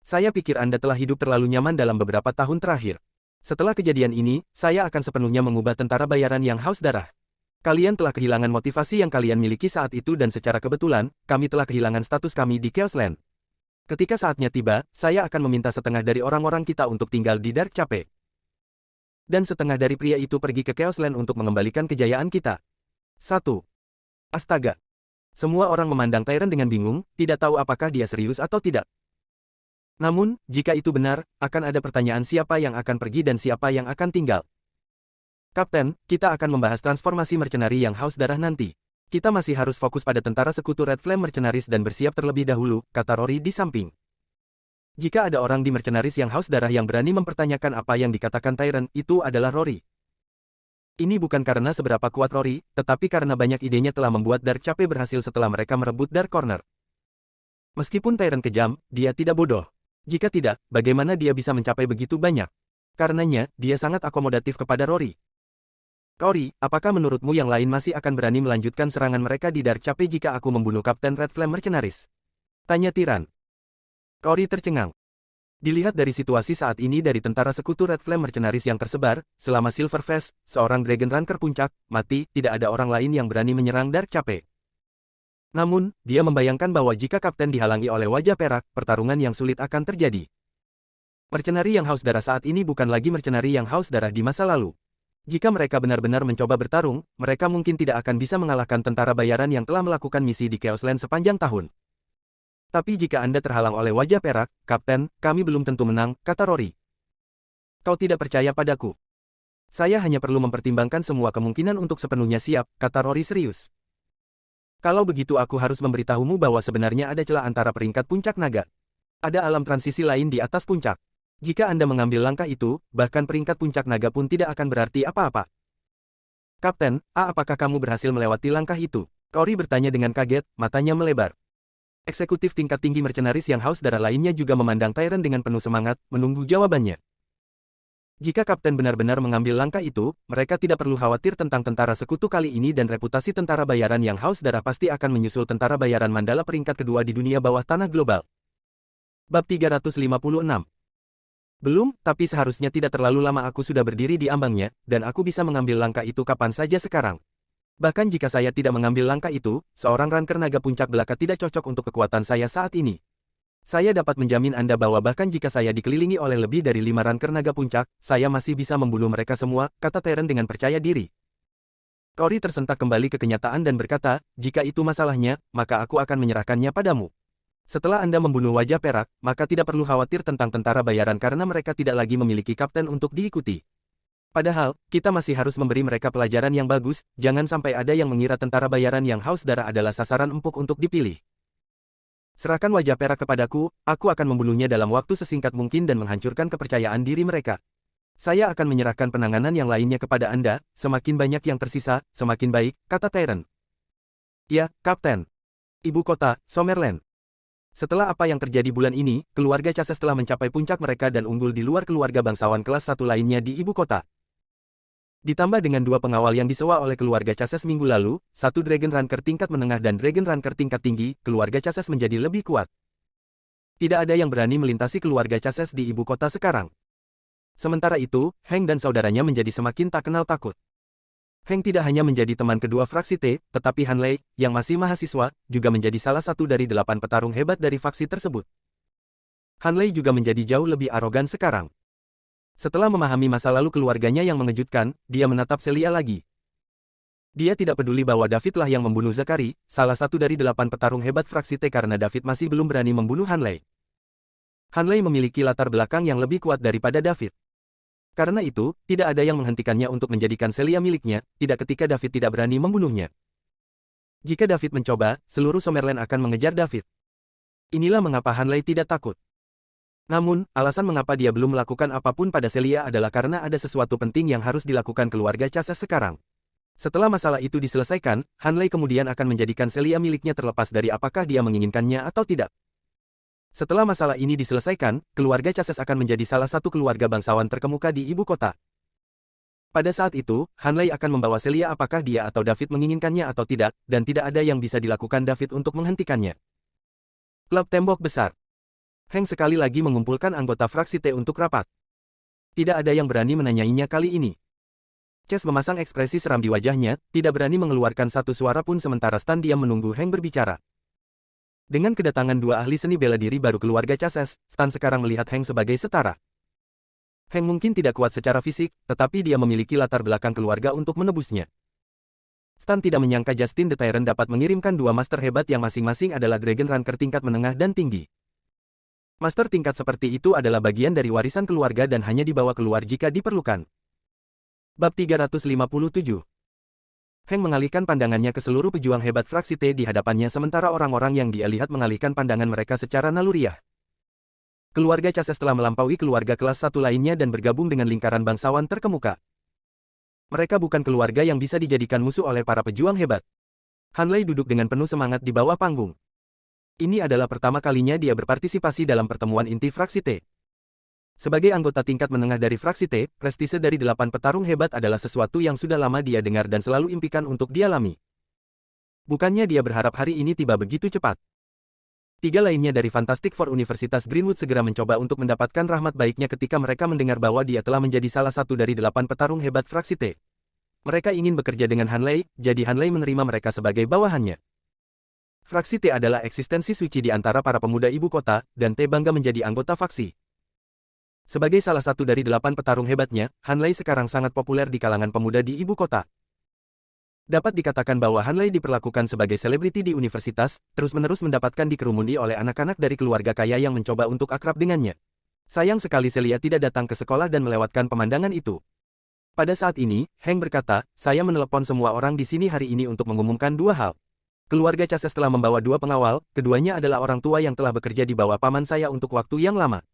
Saya pikir Anda telah hidup terlalu nyaman dalam beberapa tahun terakhir. Setelah kejadian ini, saya akan sepenuhnya mengubah tentara bayaran yang haus darah. Kalian telah kehilangan motivasi yang kalian miliki saat itu dan secara kebetulan, kami telah kehilangan status kami di Chaos Land. Ketika saatnya tiba, saya akan meminta setengah dari orang-orang kita untuk tinggal di Dark Cape. Dan setengah dari pria itu pergi ke Chaos Land untuk mengembalikan kejayaan kita. 1. Astaga. Semua orang memandang Tyrant dengan bingung, tidak tahu apakah dia serius atau tidak. Namun, jika itu benar, akan ada pertanyaan siapa yang akan pergi dan siapa yang akan tinggal. Kapten, kita akan membahas transformasi mercenari yang haus darah nanti. Kita masih harus fokus pada tentara sekutu Red Flame Mercenaries dan bersiap terlebih dahulu, kata Rory di samping. Jika ada orang di Mercenaries yang haus darah yang berani mempertanyakan apa yang dikatakan Tyrant, itu adalah Rory. Ini bukan karena seberapa kuat Rory, tetapi karena banyak idenya telah membuat Dark Cape berhasil setelah mereka merebut Dark Corner. Meskipun Tyrant kejam, dia tidak bodoh. Jika tidak, bagaimana dia bisa mencapai begitu banyak? Karenanya, dia sangat akomodatif kepada Rory. Rory, apakah menurutmu yang lain masih akan berani melanjutkan serangan mereka di Dark Cape jika aku membunuh Kapten Red Flame Mercenaries? Tanya Tyrant. Rory tercengang. Dilihat dari situasi saat ini dari tentara sekutu Red Flame Mercenaries yang tersebar, selama Silverfest, seorang Dragon Ranker puncak, mati, tidak ada orang lain yang berani menyerang Dark Cape. Namun, dia membayangkan bahwa jika Kapten dihalangi oleh wajah perak, pertarungan yang sulit akan terjadi. Mercenari yang haus darah saat ini bukan lagi mercenari yang haus darah di masa lalu. Jika mereka benar-benar mencoba bertarung, mereka mungkin tidak akan bisa mengalahkan tentara bayaran yang telah melakukan misi di Chaos Land sepanjang tahun. Tapi jika Anda terhalang oleh wajah perak, Kapten, kami belum tentu menang, kata Rory. Kau tidak percaya padaku. Saya hanya perlu mempertimbangkan semua kemungkinan untuk sepenuhnya siap, kata Rory serius. Kalau begitu aku harus memberitahumu bahwa sebenarnya ada celah antara peringkat puncak naga. Ada alam transisi lain di atas puncak. Jika Anda mengambil langkah itu, bahkan peringkat puncak naga pun tidak akan berarti apa-apa. Kapten, apakah kamu berhasil melewati langkah itu? Rory bertanya dengan kaget, matanya melebar. Eksekutif tingkat tinggi mercenaris yang haus darah lainnya juga memandang Tyrant dengan penuh semangat, menunggu jawabannya. Jika Kapten benar-benar mengambil langkah itu, mereka tidak perlu khawatir tentang tentara sekutu kali ini dan reputasi tentara bayaran yang haus darah pasti akan menyusul tentara bayaran Mandala peringkat kedua di dunia bawah tanah global. Bab 356. Belum, tapi seharusnya tidak terlalu lama aku sudah berdiri di ambangnya, dan aku bisa mengambil langkah itu kapan saja sekarang. Bahkan jika saya tidak mengambil langkah itu, seorang ranker naga puncak belaka tidak cocok untuk kekuatan saya saat ini. Saya dapat menjamin Anda bahwa bahkan jika saya dikelilingi oleh lebih dari 5 ranker naga puncak, saya masih bisa membunuh mereka semua, kata Tyrant dengan percaya diri. Rory tersentak kembali ke kenyataan dan berkata, jika itu masalahnya, maka aku akan menyerahkannya padamu. Setelah Anda membunuh wajah perak, maka tidak perlu khawatir tentang tentara bayaran karena mereka tidak lagi memiliki kapten untuk diikuti. Padahal, kita masih harus memberi mereka pelajaran yang bagus, jangan sampai ada yang mengira tentara bayaran yang haus darah adalah sasaran empuk untuk dipilih. Serahkan wajah perak kepadaku, aku akan membunuhnya dalam waktu sesingkat mungkin dan menghancurkan kepercayaan diri mereka. Saya akan menyerahkan penanganan yang lainnya kepada Anda, semakin banyak yang tersisa, semakin baik, kata Tyrant. Ya, Kapten. Ibu kota, Summerland. Setelah apa yang terjadi bulan ini, keluarga Chases telah mencapai puncak mereka dan unggul di luar keluarga bangsawan kelas 1 lainnya di ibu kota. Ditambah dengan 2 pengawal yang disewa oleh keluarga Chases minggu lalu, 1 Dragon Ranker tingkat menengah dan Dragon Ranker tingkat tinggi, keluarga Chases menjadi lebih kuat. Tidak ada yang berani melintasi keluarga Chases di ibu kota sekarang. Sementara itu, Hank dan saudaranya menjadi semakin tak kenal takut. Hank tidak hanya menjadi teman kedua fraksi T, tetapi Hanley, yang masih mahasiswa, juga menjadi salah satu dari 8 petarung hebat dari faksi tersebut. Hanley juga menjadi jauh lebih arogan sekarang. Setelah memahami masa lalu keluarganya yang mengejutkan, dia menatap Celia lagi. Dia tidak peduli bahwa David lah yang membunuh Zachary, salah satu dari 8 petarung hebat fraksi T karena David masih belum berani membunuh Hanley. Hanley memiliki latar belakang yang lebih kuat daripada David. Karena itu, tidak ada yang menghentikannya untuk menjadikan Celia miliknya, tidak ketika David tidak berani membunuhnya. Jika David mencoba, seluruh Summerland akan mengejar David. Inilah mengapa Hanley tidak takut. Namun, alasan mengapa dia belum melakukan apapun pada Celia adalah karena ada sesuatu penting yang harus dilakukan keluarga Chases sekarang. Setelah masalah itu diselesaikan, Hanley kemudian akan menjadikan Celia miliknya terlepas dari apakah dia menginginkannya atau tidak. Setelah masalah ini diselesaikan, keluarga Chases akan menjadi salah satu keluarga bangsawan terkemuka di ibu kota. Pada saat itu, Hanley akan membawa Celia apakah dia atau David menginginkannya atau tidak, dan tidak ada yang bisa dilakukan David untuk menghentikannya. Klub tembok besar. Hank sekali lagi mengumpulkan anggota fraksi T untuk rapat. Tidak ada yang berani menanyainya kali ini. Chess memasang ekspresi seram di wajahnya, tidak berani mengeluarkan satu suara pun sementara Stan diam menunggu Heng berbicara. Dengan kedatangan dua ahli seni bela diri baru keluarga Chases, Stan sekarang melihat Heng sebagai setara. Heng mungkin tidak kuat secara fisik, tetapi dia memiliki latar belakang keluarga untuk menebusnya. Stan tidak menyangka Justin the Tyrant dapat mengirimkan dua master hebat yang masing-masing adalah Dragon Ranker tingkat menengah dan tinggi. Master tingkat seperti itu adalah bagian dari warisan keluarga dan hanya dibawa keluar jika diperlukan. Bab 357. Heng mengalihkan pandangannya ke seluruh pejuang hebat fraksi T di hadapannya sementara orang-orang yang dia lihat mengalihkan pandangan mereka secara naluriah. Keluarga Chases telah melampaui keluarga kelas 1 lainnya dan bergabung dengan lingkaran bangsawan terkemuka. Mereka bukan keluarga yang bisa dijadikan musuh oleh para pejuang hebat. Han Lei duduk dengan penuh semangat di bawah panggung. Ini adalah pertama kalinya dia berpartisipasi dalam pertemuan inti fraksi T. Sebagai anggota tingkat menengah dari fraksi T, prestise dari 8 petarung hebat adalah sesuatu yang sudah lama dia dengar dan selalu impikan untuk dialami. Bukannya dia berharap hari ini tiba begitu cepat. Tiga lainnya dari Fantastic Four Universitas Greenwood segera mencoba untuk mendapatkan rahmat baiknya ketika mereka mendengar bahwa dia telah menjadi salah satu dari 8 petarung hebat fraksi T. Mereka ingin bekerja dengan Han Lei, jadi Han Lei menerima mereka sebagai bawahannya. Fraksi T adalah eksistensi suci di antara para pemuda ibu kota, dan T bangga menjadi anggota faksi. Sebagai salah satu dari 8 petarung hebatnya, Han Lei sekarang sangat populer di kalangan pemuda di ibu kota. Dapat dikatakan bahwa Han Lei diperlakukan sebagai selebriti di universitas, terus-menerus mendapatkan dikerumuni oleh anak-anak dari keluarga kaya yang mencoba untuk akrab dengannya. Sayang sekali Celia tidak datang ke sekolah dan melewatkan pemandangan itu. Pada saat ini, Heng berkata, saya menelepon semua orang di sini hari ini untuk mengumumkan dua hal. Keluarga Chases telah membawa dua pengawal, keduanya adalah orang tua yang telah bekerja di bawah paman saya untuk waktu yang lama.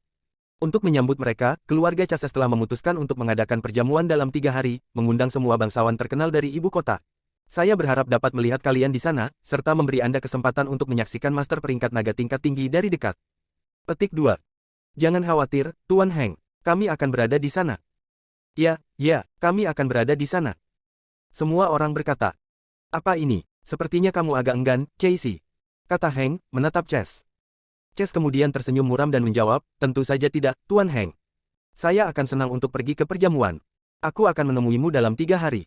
Untuk menyambut mereka, keluarga Chases telah memutuskan untuk mengadakan perjamuan dalam 3 hari, mengundang semua bangsawan terkenal dari ibu kota. Saya berharap dapat melihat kalian di sana, serta memberi Anda kesempatan untuk menyaksikan master peringkat naga tingkat tinggi dari dekat. Petik 2. Jangan khawatir, Tuan Heng. Kami akan berada di sana. Ya, kami akan berada di sana. Semua orang berkata. Apa ini? Sepertinya kamu agak enggan, Chase, kata Heng, menatap Chase. Chase kemudian tersenyum muram dan menjawab, tentu saja tidak, Tuan Heng. Saya akan senang untuk pergi ke perjamuan. Aku akan menemuimu dalam 3 hari.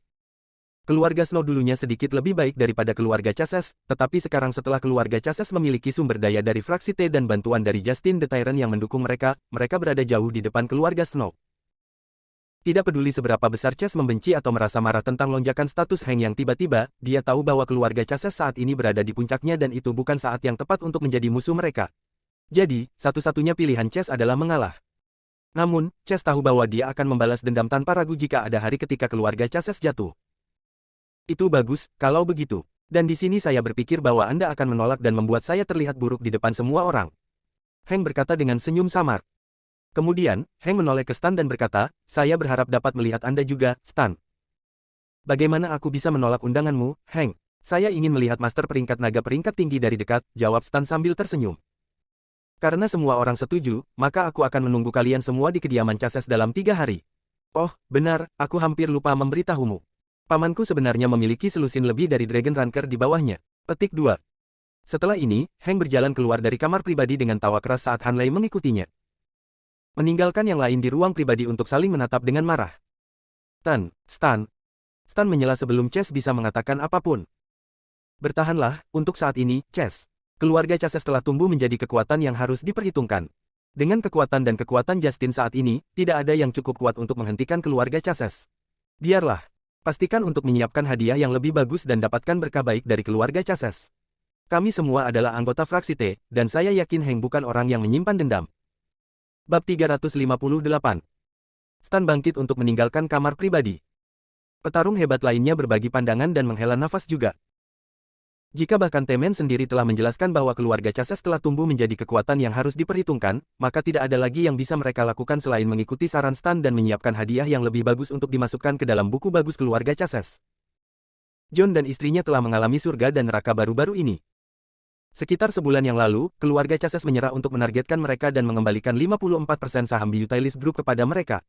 Keluarga Snow dulunya sedikit lebih baik daripada keluarga Chases, tetapi sekarang setelah keluarga Chases memiliki sumber daya dari fraksi T dan bantuan dari Justin the Tyrant yang mendukung mereka, mereka berada jauh di depan keluarga Snow. Tidak peduli seberapa besar Chase membenci atau merasa marah tentang lonjakan status Heng yang tiba-tiba, dia tahu bahwa keluarga Chases saat ini berada di puncaknya dan itu bukan saat yang tepat untuk menjadi musuh mereka. Jadi, satu-satunya pilihan Chase adalah mengalah. Namun, Chase tahu bahwa dia akan membalas dendam tanpa ragu jika ada hari ketika keluarga Chases jatuh. Itu bagus, kalau begitu. Dan di sini saya berpikir bahwa Anda akan menolak dan membuat saya terlihat buruk di depan semua orang. Heng berkata dengan senyum samar. Kemudian, Heng menoleh ke Stan dan berkata, saya berharap dapat melihat Anda juga, Stan. Bagaimana aku bisa menolak undanganmu, Heng? Saya ingin melihat master peringkat naga peringkat tinggi dari dekat, jawab Stan sambil tersenyum. Karena semua orang setuju, maka aku akan menunggu kalian semua di kediaman Chases dalam 3 hari. Oh, benar, aku hampir lupa memberitahumu. Pamanku sebenarnya memiliki selusin lebih dari Dragon Ranker di bawahnya. Petik 2. Setelah ini, Heng berjalan keluar dari kamar pribadi dengan tawa keras saat Han Lei mengikutinya. Meninggalkan yang lain di ruang pribadi untuk saling menatap dengan marah. Stan. Stan menyela sebelum Chase bisa mengatakan apapun. Bertahanlah, untuk saat ini, Chase. Keluarga Chases telah tumbuh menjadi kekuatan yang harus diperhitungkan. Dengan kekuatan dan kekuatan Justin saat ini, tidak ada yang cukup kuat untuk menghentikan keluarga Chases. Biarlah. Pastikan untuk menyiapkan hadiah yang lebih bagus dan dapatkan berkah baik dari keluarga Chases. Kami semua adalah anggota fraksi T, dan saya yakin Heng bukan orang yang menyimpan dendam. Bab 358. Stan bangkit untuk meninggalkan kamar pribadi. Petarung hebat lainnya berbagi pandangan dan menghela nafas juga. Jika bahkan Temen sendiri telah menjelaskan bahwa keluarga Chases telah tumbuh menjadi kekuatan yang harus diperhitungkan, maka tidak ada lagi yang bisa mereka lakukan selain mengikuti saran Stan dan menyiapkan hadiah yang lebih bagus untuk dimasukkan ke dalam buku bagus keluarga Chases. John dan istrinya telah mengalami surga dan neraka baru-baru ini. Sekitar sebulan yang lalu, keluarga Chases menyerah untuk menargetkan mereka dan mengembalikan 54% saham Beautylist Group kepada mereka.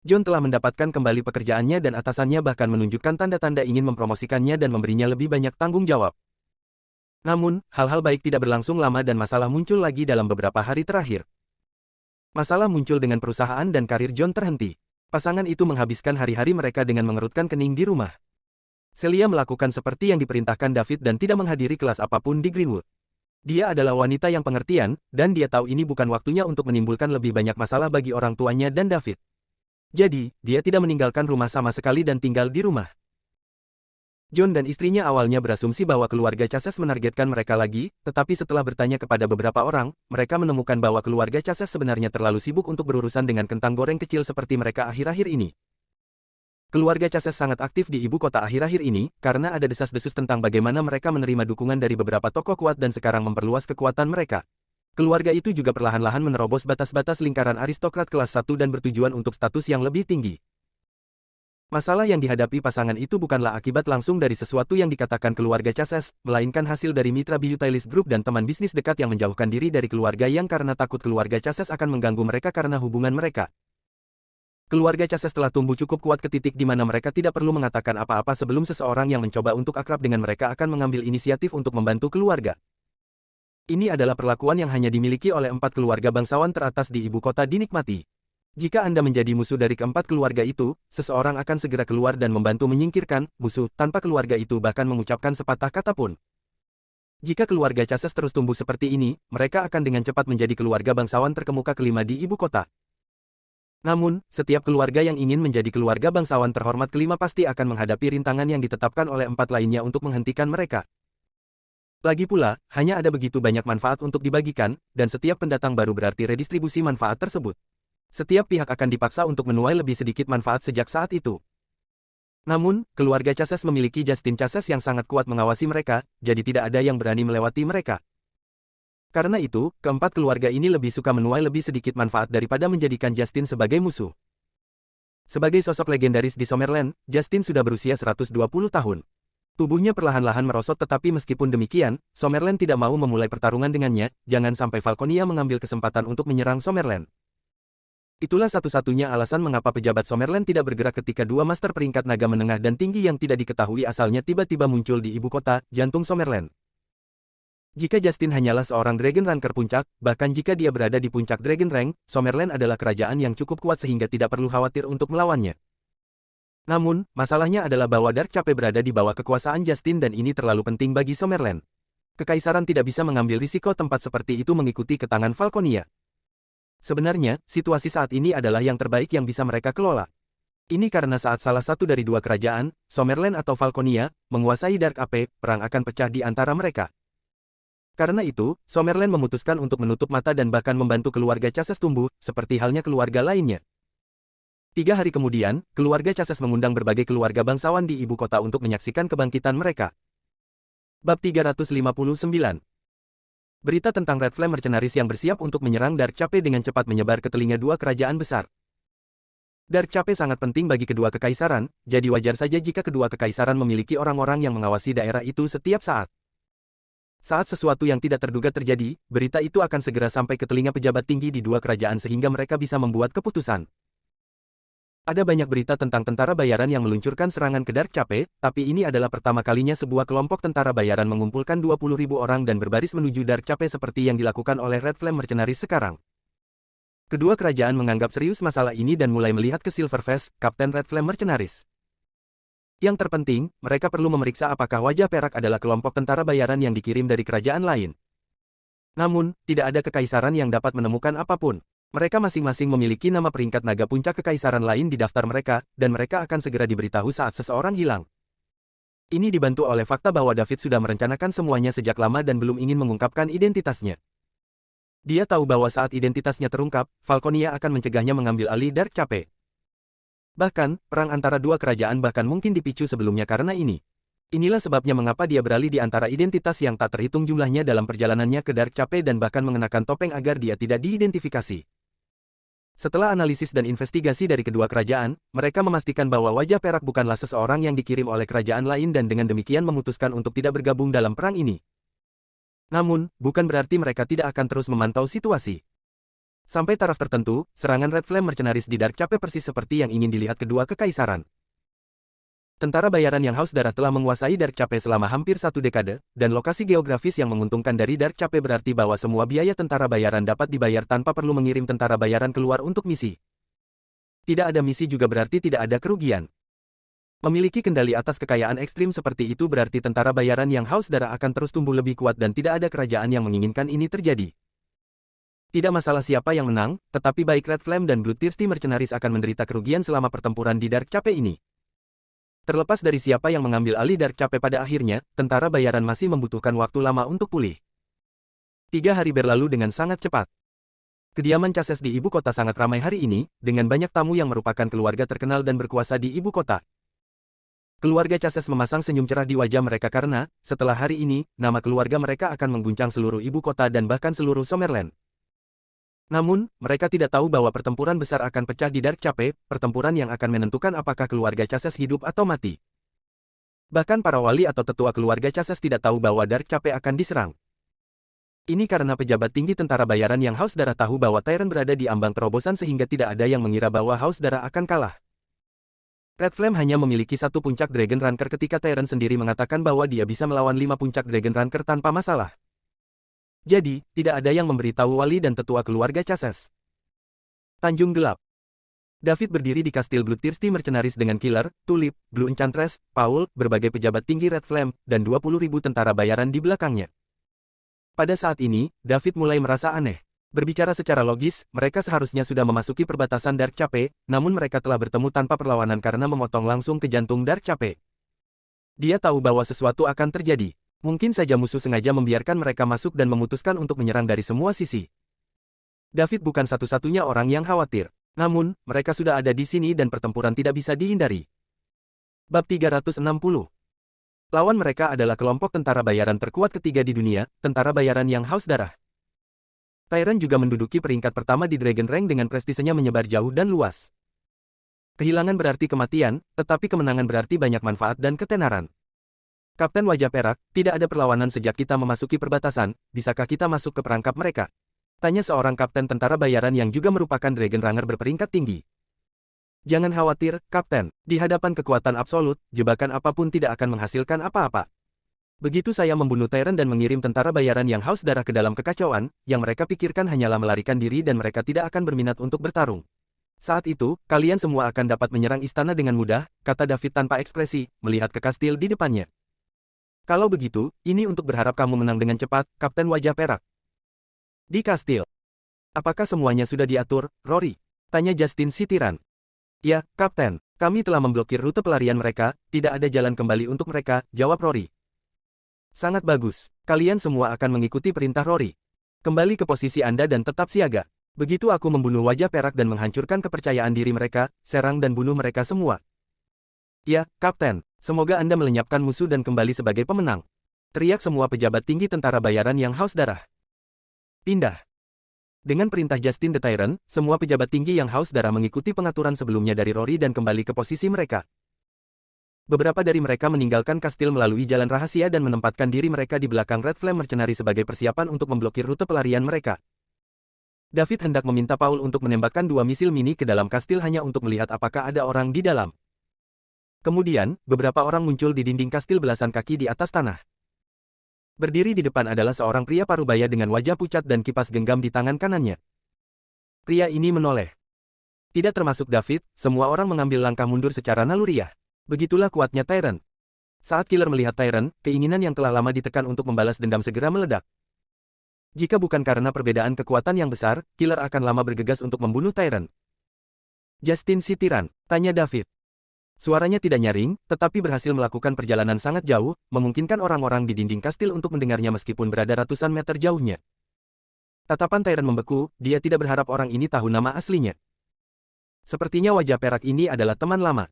John telah mendapatkan kembali pekerjaannya dan atasannya bahkan menunjukkan tanda-tanda ingin mempromosikannya dan memberinya lebih banyak tanggung jawab. Namun, hal-hal baik tidak berlangsung lama dan masalah muncul lagi dalam beberapa hari terakhir. Masalah muncul dengan perusahaan dan karir John terhenti. Pasangan itu menghabiskan hari-hari mereka dengan mengerutkan kening di rumah. Celia melakukan seperti yang diperintahkan David dan tidak menghadiri kelas apapun di Greenwood. Dia adalah wanita yang pengertian, dan dia tahu ini bukan waktunya untuk menimbulkan lebih banyak masalah bagi orang tuanya dan David. Jadi, dia tidak meninggalkan rumah sama sekali dan tinggal di rumah. John dan istrinya awalnya berasumsi bahwa keluarga Chases menargetkan mereka lagi, tetapi setelah bertanya kepada beberapa orang, mereka menemukan bahwa keluarga Chases sebenarnya terlalu sibuk untuk berurusan dengan kentang goreng kecil seperti mereka akhir-akhir ini. Keluarga Chases sangat aktif di ibu kota akhir-akhir ini, karena ada desas-desus tentang bagaimana mereka menerima dukungan dari beberapa tokoh kuat dan sekarang memperluas kekuatan mereka. Keluarga itu juga perlahan-lahan menerobos batas-batas lingkaran aristokrat kelas 1 dan bertujuan untuk status yang lebih tinggi. Masalah yang dihadapi pasangan itu bukanlah akibat langsung dari sesuatu yang dikatakan keluarga Chases, melainkan hasil dari mitra Butylist Group dan teman bisnis dekat yang menjauhkan diri dari keluarga yang karena takut keluarga Chases akan mengganggu mereka karena hubungan mereka. Keluarga Chases telah tumbuh cukup kuat ke titik di mana mereka tidak perlu mengatakan apa-apa sebelum seseorang yang mencoba untuk akrab dengan mereka akan mengambil inisiatif untuk membantu keluarga. Ini adalah perlakuan yang hanya dimiliki oleh 4 keluarga bangsawan teratas di ibu kota dinikmati. Jika Anda menjadi musuh dari keempat keluarga itu, seseorang akan segera keluar dan membantu menyingkirkan musuh tanpa keluarga itu bahkan mengucapkan sepatah kata pun. Jika keluarga Chases terus tumbuh seperti ini, mereka akan dengan cepat menjadi keluarga bangsawan terkemuka kelima di ibu kota. Namun, setiap keluarga yang ingin menjadi keluarga bangsawan terhormat kelima pasti akan menghadapi rintangan yang ditetapkan oleh 4 lainnya untuk menghentikan mereka. Lagi pula, hanya ada begitu banyak manfaat untuk dibagikan, dan setiap pendatang baru berarti redistribusi manfaat tersebut. Setiap pihak akan dipaksa untuk menuai lebih sedikit manfaat sejak saat itu. Namun, keluarga Chases memiliki Justin Chases yang sangat kuat mengawasi mereka, jadi tidak ada yang berani melewati mereka. Karena itu, keempat keluarga ini lebih suka menuai lebih sedikit manfaat daripada menjadikan Justin sebagai musuh. Sebagai sosok legendaris di Summerland, Justin sudah berusia 120 tahun. Tubuhnya perlahan-lahan merosot tetapi meskipun demikian, Summerland tidak mau memulai pertarungan dengannya, jangan sampai Falconia mengambil kesempatan untuk menyerang Summerland. Itulah satu-satunya alasan mengapa pejabat Summerland tidak bergerak ketika 2 master peringkat naga menengah dan tinggi yang tidak diketahui asalnya tiba-tiba muncul di ibu kota, jantung Summerland. Jika Justin hanyalah seorang Dragon Ranker puncak, bahkan jika dia berada di puncak Dragon Rank, Summerland adalah kerajaan yang cukup kuat sehingga tidak perlu khawatir untuk melawannya. Namun, masalahnya adalah bahwa Dark Cape berada di bawah kekuasaan Justin dan ini terlalu penting bagi Summerland. Kekaisaran tidak bisa mengambil risiko tempat seperti itu mengikuti ke tangan Falconia. Sebenarnya, situasi saat ini adalah yang terbaik yang bisa mereka kelola. Ini karena saat salah satu dari dua kerajaan, Summerland atau Falconia, menguasai Dark Cape, perang akan pecah di antara mereka. Karena itu, Summerland memutuskan untuk menutup mata dan bahkan membantu keluarga Chases tumbuh, seperti halnya keluarga lainnya. 3 hari kemudian, keluarga Chases mengundang berbagai keluarga bangsawan di ibu kota untuk menyaksikan kebangkitan mereka. Bab 359. Berita tentang Red Flame Mercenaries yang bersiap untuk menyerang Dark Cape dengan cepat menyebar ke telinga 2 kerajaan besar. Dark Cape sangat penting bagi kedua kekaisaran, jadi wajar saja jika kedua kekaisaran memiliki orang-orang yang mengawasi daerah itu setiap saat. Saat sesuatu yang tidak terduga terjadi, berita itu akan segera sampai ke telinga pejabat tinggi di 2 kerajaan sehingga mereka bisa membuat keputusan. Ada banyak berita tentang tentara bayaran yang meluncurkan serangan ke Dark Cape, tapi ini adalah pertama kalinya sebuah kelompok tentara bayaran mengumpulkan 20.000 orang dan berbaris menuju Dark Cape seperti yang dilakukan oleh Red Flame Mercenaries sekarang. Kedua kerajaan menganggap serius masalah ini dan mulai melihat ke Silverface, Kapten Red Flame Mercenaries. Yang terpenting, mereka perlu memeriksa apakah wajah perak adalah kelompok tentara bayaran yang dikirim dari kerajaan lain. Namun, tidak ada kekaisaran yang dapat menemukan apapun. Mereka masing-masing memiliki nama peringkat naga puncak kekaisaran lain di daftar mereka, dan mereka akan segera diberitahu saat seseorang hilang. Ini dibantu oleh fakta bahwa David sudah merencanakan semuanya sejak lama dan belum ingin mengungkapkan identitasnya. Dia tahu bahwa saat identitasnya terungkap, Falconia akan mencegahnya mengambil alih Dark Cape. Bahkan, perang antara dua kerajaan bahkan mungkin dipicu sebelumnya karena ini. Inilah sebabnya mengapa dia beralih di antara identitas yang tak terhitung jumlahnya dalam perjalanannya ke Dark Cape dan bahkan mengenakan topeng agar dia tidak diidentifikasi. Setelah analisis dan investigasi dari kedua kerajaan, mereka memastikan bahwa wajah perak bukanlah seseorang yang dikirim oleh kerajaan lain dan dengan demikian memutuskan untuk tidak bergabung dalam perang ini. Namun, bukan berarti mereka tidak akan terus memantau situasi. Sampai taraf tertentu, serangan Red Flame Mercenaries di Dark Cape persis seperti yang ingin dilihat kedua kekaisaran. Tentara bayaran yang haus darah telah menguasai Dark Cape selama hampir 1 dekade, dan lokasi geografis yang menguntungkan dari Dark Cape berarti bahwa semua biaya tentara bayaran dapat dibayar tanpa perlu mengirim tentara bayaran keluar untuk misi. Tidak ada misi juga berarti tidak ada kerugian. Memiliki kendali atas kekayaan ekstrim seperti itu berarti tentara bayaran yang haus darah akan terus tumbuh lebih kuat dan tidak ada kerajaan yang menginginkan ini terjadi. Tidak masalah siapa yang menang, tetapi baik Red Flame dan Bloodthirsty Mercenaries akan menderita kerugian selama pertempuran di Dark Cape ini. Terlepas dari siapa yang mengambil alih Dark Cape pada akhirnya, tentara bayaran masih membutuhkan waktu lama untuk pulih. 3 hari berlalu dengan sangat cepat. Kediaman Chases di ibu kota sangat ramai hari ini, dengan banyak tamu yang merupakan keluarga terkenal dan berkuasa di ibu kota. Keluarga Chases memasang senyum cerah di wajah mereka karena, setelah hari ini, nama keluarga mereka akan mengguncang seluruh ibu kota dan bahkan seluruh Summerland. Namun, mereka tidak tahu bahwa pertempuran besar akan pecah di Dark Cape, pertempuran yang akan menentukan apakah keluarga Chases hidup atau mati. Bahkan para wali atau tetua keluarga Chases tidak tahu bahwa Dark Cape akan diserang. Ini karena pejabat tinggi tentara bayaran yang haus darah tahu bahwa Tyrant berada di ambang terobosan sehingga tidak ada yang mengira bahwa haus darah akan kalah. Red Flame hanya memiliki 1 puncak Dragon Ranker ketika Tyrant sendiri mengatakan bahwa dia bisa melawan 5 puncak Dragon Ranker tanpa masalah. Jadi, tidak ada yang memberitahu wali dan tetua keluarga Chases. Tanjung Gelap. David berdiri di kastil Bloodthirsty Mercenaries dengan Killer, Tulip, Blue Enchantress, Paul, berbagai pejabat tinggi Red Flame, dan 20.000 tentara bayaran di belakangnya. Pada saat ini, David mulai merasa aneh. Berbicara secara logis, mereka seharusnya sudah memasuki perbatasan Dark Cape, namun mereka telah bertemu tanpa perlawanan karena memotong langsung ke jantung Dark Cape. Dia tahu bahwa sesuatu akan terjadi. Mungkin saja musuh sengaja membiarkan mereka masuk dan memutuskan untuk menyerang dari semua sisi. David bukan satu-satunya orang yang khawatir. Namun, mereka sudah ada di sini dan pertempuran tidak bisa dihindari. Bab 360. Lawan mereka adalah kelompok tentara bayaran terkuat ketiga di dunia, tentara bayaran yang haus darah. Tyrant juga menduduki peringkat pertama di Dragon Rank dengan prestisenya menyebar jauh dan luas. Kehilangan berarti kematian, tetapi kemenangan berarti banyak manfaat dan ketenaran. Kapten Wajah Perak, tidak ada perlawanan sejak kita memasuki perbatasan, bisakah kita masuk ke perangkap mereka? Tanya seorang kapten tentara bayaran yang juga merupakan Dragon Runner berperingkat tinggi. Jangan khawatir, Kapten, di hadapan kekuatan absolut, jebakan apapun tidak akan menghasilkan apa-apa. Begitu saya membunuh Tyrant dan mengirim tentara bayaran yang haus darah ke dalam kekacauan, yang mereka pikirkan hanyalah melarikan diri dan mereka tidak akan berminat untuk bertarung. Saat itu, kalian semua akan dapat menyerang istana dengan mudah, kata David tanpa ekspresi, melihat ke kastil di depannya. Kalau begitu, ini untuk berharap kamu menang dengan cepat, Kapten Wajah Perak. Di kastil. Apakah semuanya sudah diatur, Rory? Tanya Justin si tiran. Ya, Kapten, kami telah memblokir rute pelarian mereka, tidak ada jalan kembali untuk mereka, jawab Rory. Sangat bagus, kalian semua akan mengikuti perintah Rory. Kembali ke posisi Anda dan tetap siaga. Begitu aku membunuh Wajah Perak dan menghancurkan kepercayaan diri mereka, serang dan bunuh mereka semua. Ya, Kapten, semoga Anda melenyapkan musuh dan kembali sebagai pemenang. Teriak semua pejabat tinggi tentara bayaran yang haus darah. Pindah. Dengan perintah Justin the Tyrant, semua pejabat tinggi yang haus darah mengikuti pengaturan sebelumnya dari Rory dan kembali ke posisi mereka. Beberapa dari mereka meninggalkan kastil melalui jalan rahasia dan menempatkan diri mereka di belakang Red Flame Mercenary sebagai persiapan untuk memblokir rute pelarian mereka. David hendak meminta Paul untuk menembakkan 2 misil mini ke dalam kastil hanya untuk melihat apakah ada orang di dalam. Kemudian, beberapa orang muncul di dinding kastil belasan kaki di atas tanah. Berdiri di depan adalah seorang pria parubaya dengan wajah pucat dan kipas genggam di tangan kanannya. Pria ini menoleh. Tidak termasuk David, semua orang mengambil langkah mundur secara naluriah. Begitulah kuatnya Tyrant. Saat Killer melihat Tyrant, keinginan yang telah lama ditekan untuk membalas dendam segera meledak. Jika bukan karena perbedaan kekuatan yang besar, Killer akan lama bergegas untuk membunuh Tyrant. Justin si tiran, tanya David. Suaranya tidak nyaring, tetapi berhasil melakukan perjalanan sangat jauh, memungkinkan orang-orang di dinding kastil untuk mendengarnya meskipun berada ratusan meter jauhnya. Tatapan Tyrant membeku, dia tidak berharap orang ini tahu nama aslinya. Sepertinya Wajah Perak ini adalah teman lama.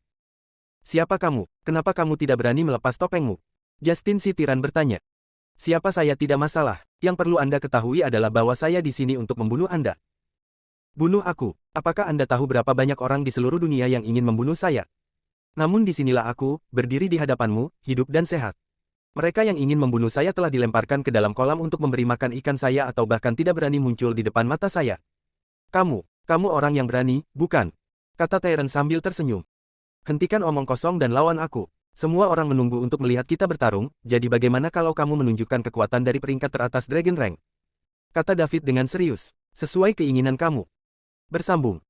Siapa kamu? Kenapa kamu tidak berani melepas topengmu? Justin si tiran bertanya. Siapa saya tidak masalah, yang perlu Anda ketahui adalah bahwa saya di sini untuk membunuh Anda. Bunuh aku, apakah Anda tahu berapa banyak orang di seluruh dunia yang ingin membunuh saya? Namun disinilah aku, berdiri di hadapanmu, hidup dan sehat. Mereka yang ingin membunuh saya telah dilemparkan ke dalam kolam untuk memberi makan ikan saya atau bahkan tidak berani muncul di depan mata saya. Kamu orang yang berani, bukan? Kata Tyrant sambil tersenyum. Hentikan omong kosong dan lawan aku. Semua orang menunggu untuk melihat kita bertarung, jadi bagaimana kalau kamu menunjukkan kekuatan dari peringkat teratas Dragon Rank? Kata David dengan serius. Sesuai keinginan kamu. Bersambung.